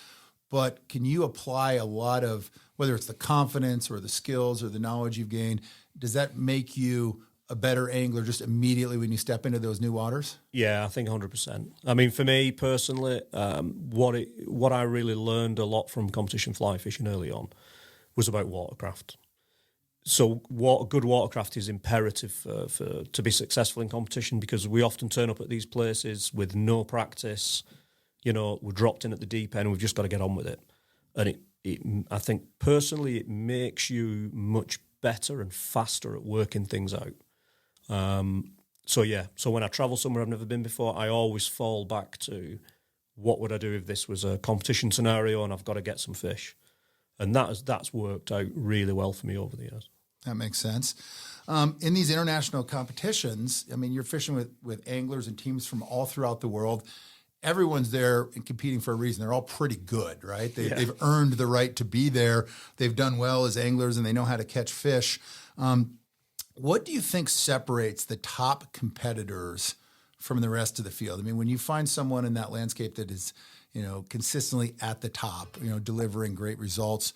but can you apply a lot of, whether it's the confidence or the skills or the knowledge you've gained, does that make you a better angler just immediately when you step into those new waters? Yeah, I think 100%. I mean, for me personally, what I really learned a lot from competition fly fishing early on was about watercraft. So good watercraft is imperative for to be successful in competition, because we often turn up at these places with no practice. We're dropped in at the deep end. We've just got to get on with it. And I think personally it makes you much better and faster at working things out. So when I travel somewhere I've never been before, I always fall back to what would I do if this was a competition scenario and I've got to get some fish. And that's worked out really well for me over the years. That makes sense. In these international competitions, I mean, you're fishing with anglers and teams from all throughout the world. Everyone's there and competing for a reason. They're all pretty good, right? They've earned the right to be there. They've done well as anglers, and they know how to catch fish. What do you think separates the top competitors from the rest of the field? I mean, when you find someone in that landscape that is, consistently at the top, delivering great results,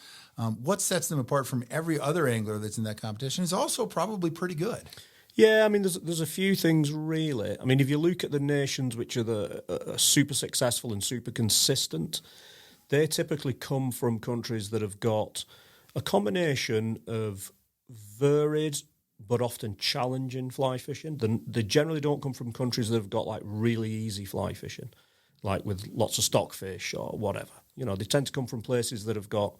what sets them apart from every other angler that's in that competition is also probably pretty good. Yeah, I mean, there's a few things really. I mean, if you look at the nations which are super successful and super consistent, they typically come from countries that have got a combination of varied but often challenging fly fishing. They generally don't come from countries that have got like really easy fly fishing, like with lots of stockfish or whatever. They tend to come from places that have got,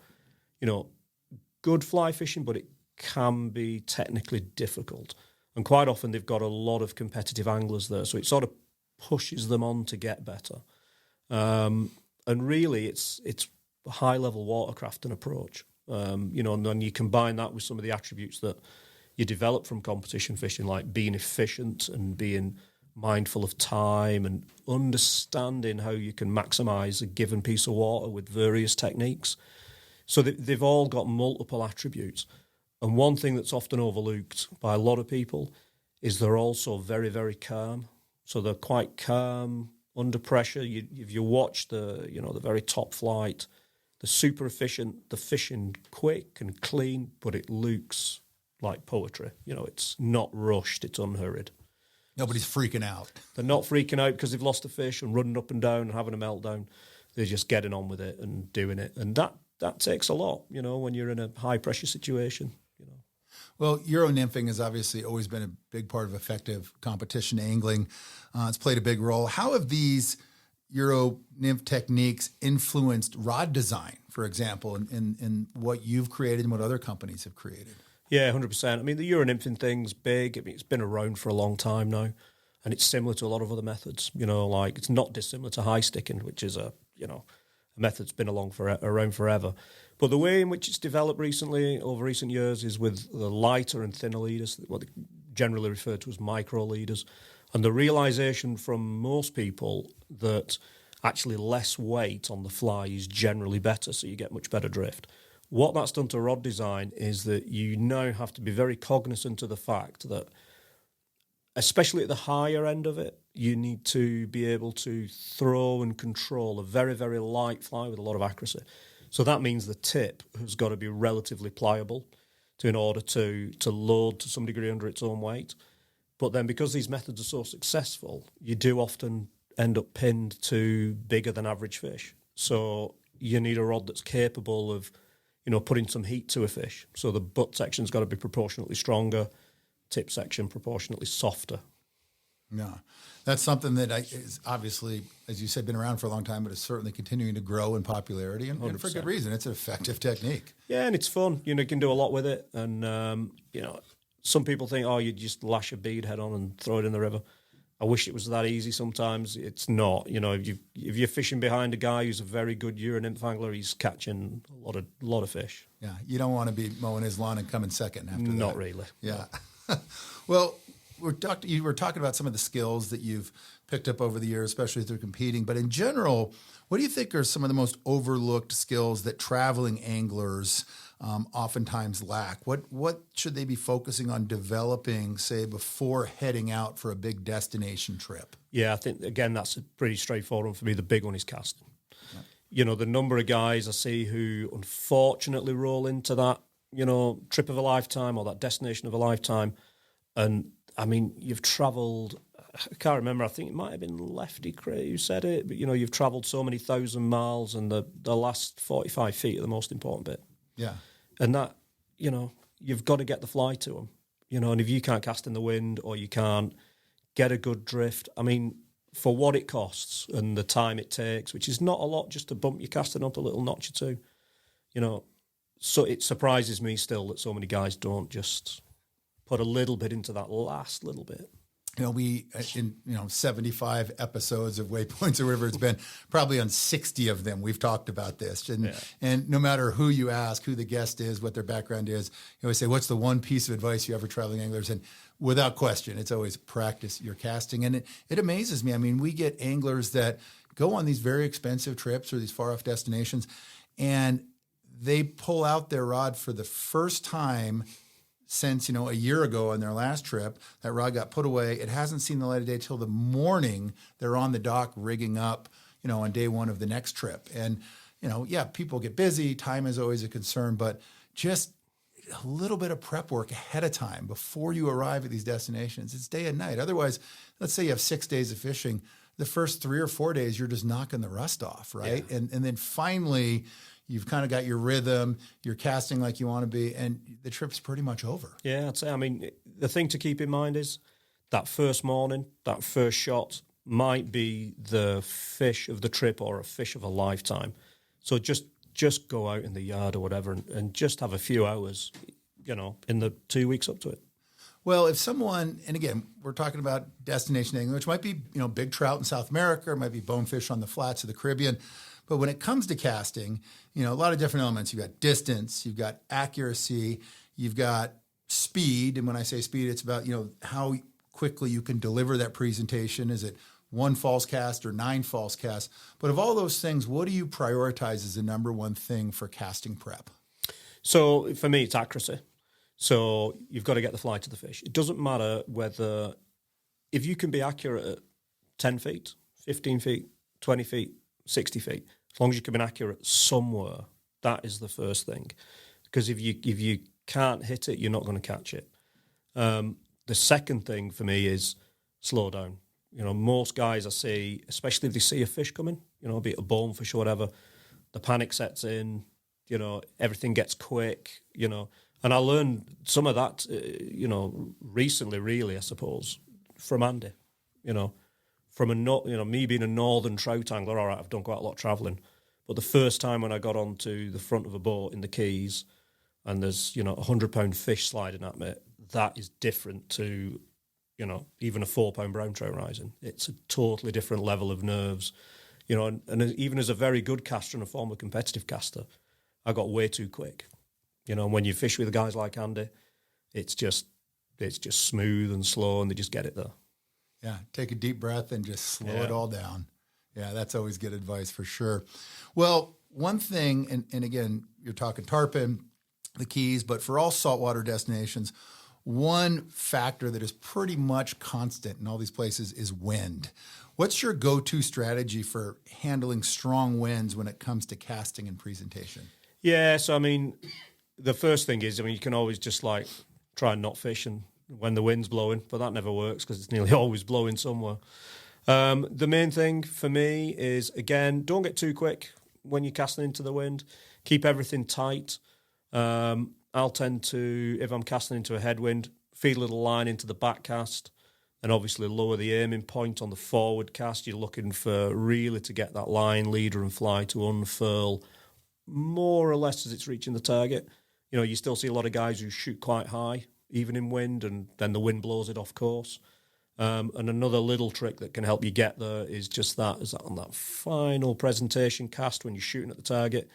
good fly fishing, but it can be technically difficult. And quite often they've got a lot of competitive anglers there, so it sort of pushes them on to get better. And really, it's a high-level watercraft and approach. And then you combine that with some of the attributes that you develop from competition fishing, like being efficient and being mindful of time and understanding how you can maximise a given piece of water with various techniques. So they've all got multiple attributes. And one thing that's often overlooked by a lot of people is they're also very, very calm. So they're quite calm under pressure. If you watch the very top flight, they're super efficient. They're fishing quick and clean, but it looks like poetry. It's not rushed. It's unhurried. Nobody's freaking out. They're not freaking out because they've lost a fish and running up and down and having a meltdown. They're just getting on with it and doing it. And that takes a lot, when you're in a high-pressure situation. Well, Euro nymphing has obviously always been a big part of effective competition angling. It's played a big role. How have these Euro nymph techniques influenced rod design, for example, in what you've created and what other companies have created? Yeah, 100%. I mean, the Euro nymphing thing's big. I mean, it's been around for a long time now, and it's similar to a lot of other methods. Like it's not dissimilar to high sticking, which is a method that's been around forever. But the way in which it's developed over recent years, is with the lighter and thinner leaders, what they generally refer to as micro leaders, and the realization from most people that actually less weight on the fly is generally better, so you get much better drift. What that's done to rod design is that you now have to be very cognizant of the fact that, especially at the higher end of it, you need to be able to throw and control a very, very light fly with a lot of accuracy. So that means the tip has got to be relatively pliable in order to load to some degree under its own weight. But then because these methods are so successful, you do often end up pinned to bigger than average fish. So you need a rod that's capable of, putting some heat to a fish. So the butt section's got to be proportionately stronger, tip section proportionately softer. Yeah, that's something that is obviously, as you said, been around for a long time, but is certainly continuing to grow in popularity, and for good reason. It's an effective technique. Yeah, and it's fun. You can do a lot with it. And, some people think, you just lash a bead head on and throw it in the river. I wish it was that easy sometimes. It's not. If you're fishing behind a guy who's a very good Euro nymph angler, he's catching a lot of fish. Yeah, you don't want to be mowing his lawn and coming second after that. Not really. Yeah. Well, you were talking about some of the skills that you've picked up over the years, especially through competing. But in general, what do you think are some of the most overlooked skills that traveling anglers oftentimes lack? What should they be focusing on developing, say, before heading out for a big destination trip? Yeah, I think, again, that's a pretty straightforward one for me. The big one is casting. Yeah. The number of guys I see who unfortunately roll into that, trip of a lifetime or that destination of a lifetime. And I mean, you've travelled, I can't remember, I think it might have been Lefty Cray who said it, but, you've travelled so many thousand miles and the last 45 feet are the most important bit. Yeah. And that, you've got to get the fly to them, and if you can't cast in the wind or you can't get a good drift, I mean, for what it costs and the time it takes, which is not a lot just to bump your casting up a little notch or two, so it surprises me still that so many guys don't just put a little bit into that last little bit. We, in 75 episodes of Waypoints or whatever it's been, probably on 60 of them, we've talked about this. And no matter who you ask, who the guest is, what their background is, you always say, what's the one piece of advice you have for traveling anglers? And without question, it's always practice your casting. And it amazes me. I mean, we get anglers that go on these very expensive trips or these far off destinations, and they pull out their rod for the first time since, a year ago on their last trip. That rod got put away. It hasn't seen the light of day till the morning they're on the dock rigging up, on day one of the next trip. And, people get busy. Time is always a concern, but just a little bit of prep work ahead of time before you arrive at these destinations. It's day and night. Otherwise, let's say you have 6 days of fishing. The first 3 or 4 days, you're just knocking the rust off, right? Yeah. And then finally, you've kind of got your rhythm, you're casting like you want to be, and the trip's pretty much over. Yeah, I'd say, the thing to keep in mind is that first morning, that first shot might be the fish of the trip or a fish of a lifetime. So just go out in the yard or whatever and just have a few hours, in the 2 weeks up to it. Well, if someone, and again, we're talking about destination angling, which might be, big trout in South America, or might be bonefish on the flats of the Caribbean. But when it comes to casting, a lot of different elements. You've got distance, you've got accuracy, you've got speed. And when I say speed, it's about, how quickly you can deliver that presentation. Is it 1 false cast or 9 false casts? But of all those things, what do you prioritize as the number one thing for casting prep? So for me, it's accuracy. So you've got to get the fly to the fish. It doesn't matter if you can be accurate at 10 feet, 15 feet, 20 feet, 60 feet, as long as you can be accurate somewhere, that is the first thing. Because if you can't hit it, you're not going to catch it. The second thing for me is slow down. Most guys I see, especially if they see a fish coming, be it a bonefish or whatever, the panic sets in, everything gets quick, And I learned some of that, recently, really, I suppose, from Andy, From me being a northern trout angler. All right, I've done quite a lot of travelling, but the first time when I got onto the front of a boat in the Keys, and there's 100-pound fish sliding at me, that is different to even a 4-pound brown trout rising. It's a totally different level of nerves, and even as a very good caster and a former competitive caster, I got way too quick. When you fish with guys like Andy, it's just smooth and slow, and they just get it there. Yeah, take a deep breath and just slow it all down. Yeah, that's always good advice for sure. Well, one thing, and again, you're talking tarpon, the Keys, but for all saltwater destinations, one factor that is pretty much constant in all these places is wind. What's your go-to strategy for handling strong winds when it comes to casting and presentation? Yeah, so the first thing is, you can always just try and not fish and when the wind's blowing, but that never works because it's nearly always blowing somewhere. The main thing for me is, again, don't get too quick when you're casting into the wind. Keep everything tight. I'll tend to, if I'm casting into a headwind, feed a little line into the back cast and obviously lower the aiming point on the forward cast. You're looking for really to get that line, leader and fly to unfurl more or less as it's reaching the target. You still see a lot of guys who shoot quite high, even in wind, and then the wind blows it off course. And another little trick that can help you get there is just that on that final presentation cast when you're shooting at the target,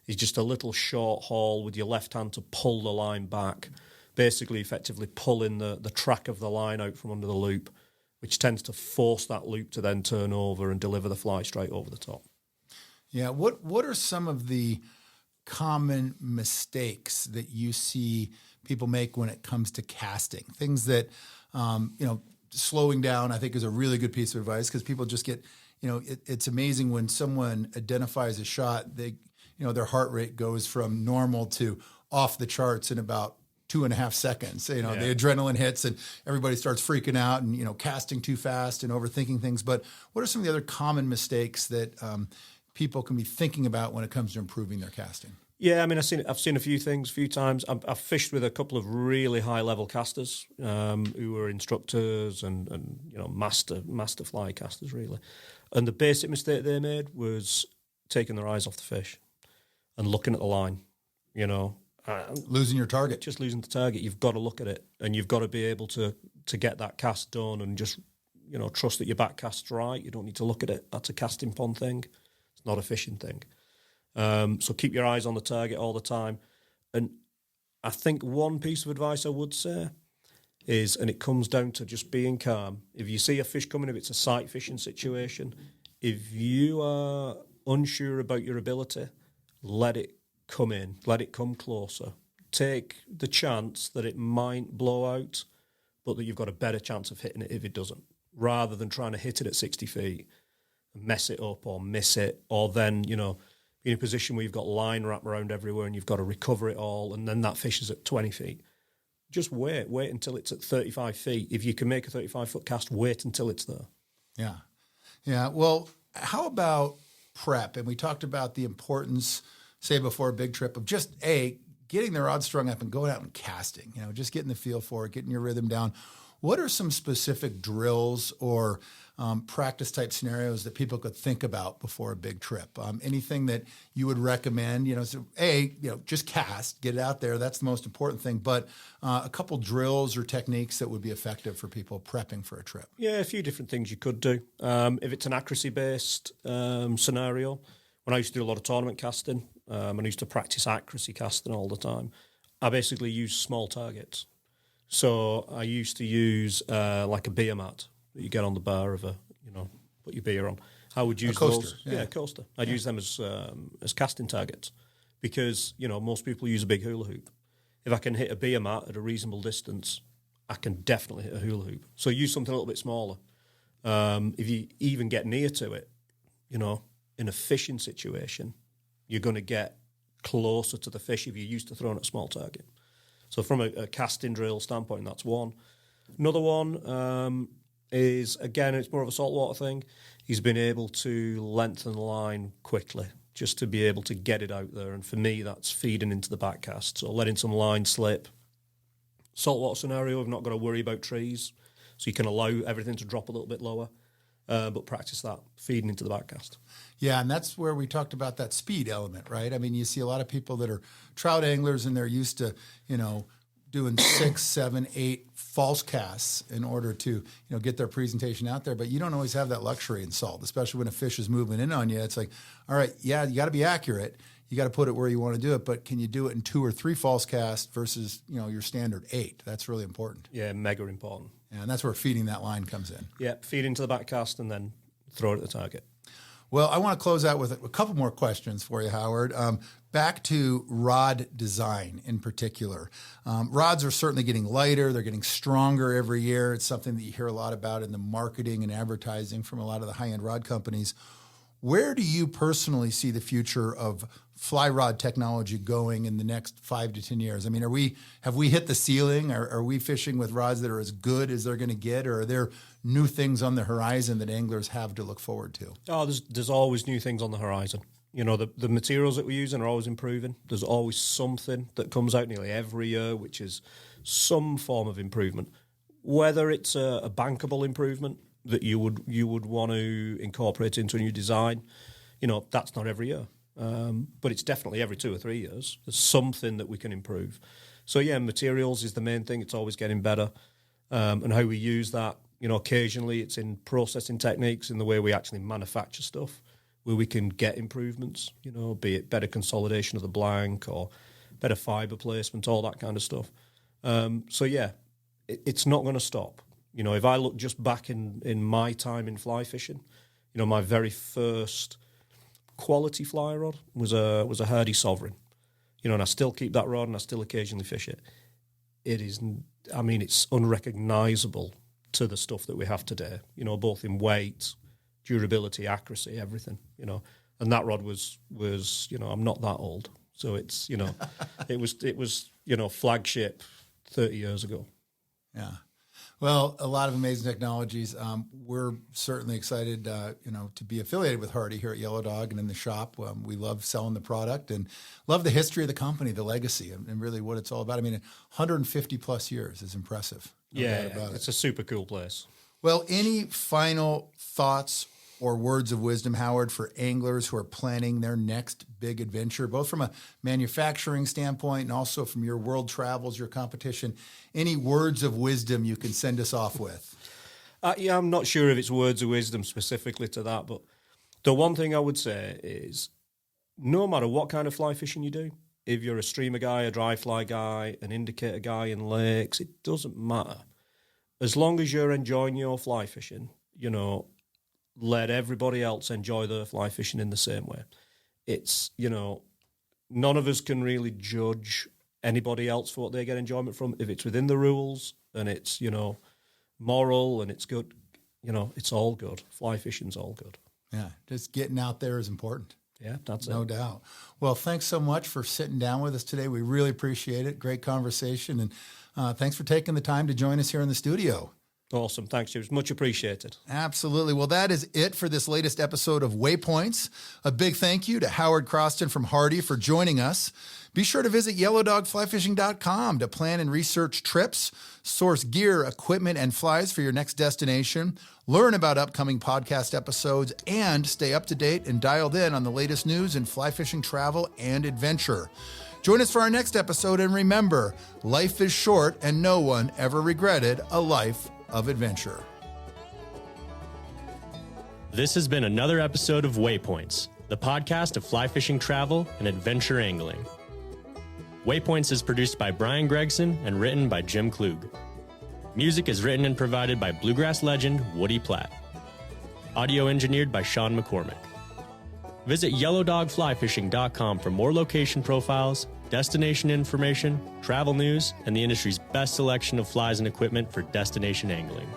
is just a little short haul with your left hand to pull the line back, basically effectively pulling the track of the line out from under the loop, which tends to force that loop to then turn over and deliver the fly straight over the top. Yeah, what are some of the common mistakes that you see people make when it comes to casting? Things that, slowing down, I think, is a really good piece of advice because people just get, it's amazing when someone identifies a shot, their heart rate goes from normal to off the charts in about 2.5 seconds. The adrenaline hits and everybody starts freaking out and, casting too fast and overthinking things. But what are some of the other common mistakes that people can be thinking about when it comes to improving their casting? Yeah, I mean, I've seen a few things, a few times. I've fished with a couple of really high level casters who were instructors and master fly casters really. And the basic mistake they made was taking their eyes off the fish and looking at the line. Losing your target. Just losing the target. You've got to look at it, and you've got to be able to get that cast done, and just trust that your back cast's right. You don't need to look at it. That's a casting pond thing. It's not a fishing thing. So keep your eyes on the target all the time. And I think one piece of advice I would say is, and it comes down to just being calm. If you see a fish coming, if it's a sight fishing situation, if you are unsure about your ability, let it come in, let it come closer. Take the chance that it might blow out, but that you've got a better chance of hitting it if it doesn't, rather than trying to hit it at 60 feet and mess it up or miss it, or then, be in a position where you've got line wrapped around everywhere and you've got to recover it all, and then that fish is at 20 feet. Just wait until it's at 35 feet. If you can make a 35-foot cast, wait until it's there. Yeah. Yeah. Well, how about prep? And we talked about the importance, say before a big trip, of just getting the rod strung up and going out and casting, just getting the feel for it, getting your rhythm down. What are some specific drills or practice type scenarios that people could think about before a big trip? Anything that you would recommend? Just cast, get it out there. That's the most important thing. But a couple drills or techniques that would be effective for people prepping for a trip. Yeah, a few different things you could do. If it's an accuracy based scenario, when I used to do a lot of tournament casting, and I used to practice accuracy casting all the time, I basically used small targets. So I used to use like a beer mat that you get on the bar of put your beer on. I would use coaster, those. Yeah, coaster. I'd use them as casting targets because, most people use a big hula hoop. If I can hit a beer mat at a reasonable distance, I can definitely hit a hula hoop. So use something a little bit smaller. If you even get near to it, in a fishing situation, you're going to get closer to the fish if you're used to throwing at a small target. So from a casting drill standpoint, that's one. Another one is, again, it's more of a saltwater thing. He's been able to lengthen the line quickly just to be able to get it out there. And for me, that's feeding into the back cast. So letting some line slip. Saltwater scenario, we've not got to worry about trees. So you can allow everything to drop a little bit lower. But practice that, feeding into the back cast. Yeah, and that's where we talked about that speed element, right? I mean, you see a lot of people that are trout anglers and they're used to, doing 6, 7, 8 false casts in order to, get their presentation out there. But you don't always have that luxury in salt, especially when a fish is moving in on you. It's like, all right, yeah, you got to be accurate. You got to put it where you want to do it, but can you do it in 2 or 3 false casts versus, your standard 8? That's really important. Yeah, mega important. And that's where feeding that line comes in. Yeah, feed into the back cast and then throw it at the target. Well, I want to close out with a couple more questions for you, Howard. Back to rod design in particular. Rods are certainly getting lighter. They're getting stronger every year. It's something that you hear a lot about in the marketing and advertising from a lot of the high-end rod companies. Where do you personally see the future of fly rod technology going in the next 5 to 10 years? I mean, have we hit the ceiling? Are we fishing with rods that are as good as they're going to get, or are there new things on the horizon that anglers have to look forward to? Oh, there's always new things on the horizon. The materials that we're using are always improving. There's always something that comes out nearly every year, which is some form of improvement. Whether it's a bankable improvement that you would want to incorporate into a new design, that's not every year. But it's definitely every 2 or 3 years. There's something that we can improve. So, yeah, materials is the main thing. It's always getting better. And how we use that, occasionally it's in processing techniques, in the way we actually manufacture stuff, where we can get improvements, be it better consolidation of the blank or better fibre placement, all that kind of stuff. So, yeah, it's not going to stop. If I look just back in my time in fly fishing, my very first quality fly rod was a Hardy Sovereign, and I still keep that rod and I still occasionally fish it. It's unrecognisable to the stuff that we have today, both in weight, durability, accuracy, everything, and that rod was I'm not that old, so it's, it was flagship 30 years ago. Yeah. Well, a lot of amazing technologies. We're certainly excited, to be affiliated with Hardy here at Yellow Dog and in the shop. We love selling the product and love the history of the company, the legacy, and really what it's all about. I mean, 150 plus years is impressive. No doubt about it's a super cool place. Well, any final thoughts or words of wisdom, Howard, for anglers who are planning their next big adventure, both from a manufacturing standpoint and also from your world travels, your competition? Any words of wisdom you can send us off with? I'm not sure if it's words of wisdom specifically to that, but the one thing I would say is no matter what kind of fly fishing you do, if you're a streamer guy, a dry fly guy, an indicator guy in lakes, it doesn't matter. As long as you're enjoying your fly fishing, let everybody else enjoy their fly fishing in the same way. It's, none of us can really judge anybody else for what they get enjoyment from. If it's within the rules and it's, moral and it's good, it's all good. Fly fishing's all good. Yeah, just getting out there is important. Yeah, that's it. No doubt. Well, thanks so much for sitting down with us today. We really appreciate it. Great conversation. And thanks for taking the time to join us here in the studio. Awesome. Thanks, James. Much appreciated. Absolutely. Well, that is it for this latest episode of Waypoints. A big thank you to Howard Croston from Hardy for joining us. Be sure to visit yellowdogflyfishing.com to plan and research trips, source gear, equipment, and flies for your next destination, learn about upcoming podcast episodes, and stay up to date and dialed in on the latest news in fly fishing travel and adventure. Join us for our next episode, and remember, life is short and no one ever regretted a life of adventure. This has been another episode of Waypoints, the podcast of fly fishing travel and adventure angling. Waypoints is produced by Brian Gregson and written by Jim Klug. Music is written and provided by bluegrass legend Woody Platt. Audio engineered by Sean McCormick. Visit yellowdogflyfishing.com for more location profiles, destination information, travel news, and the industry's best selection of flies and equipment for destination angling.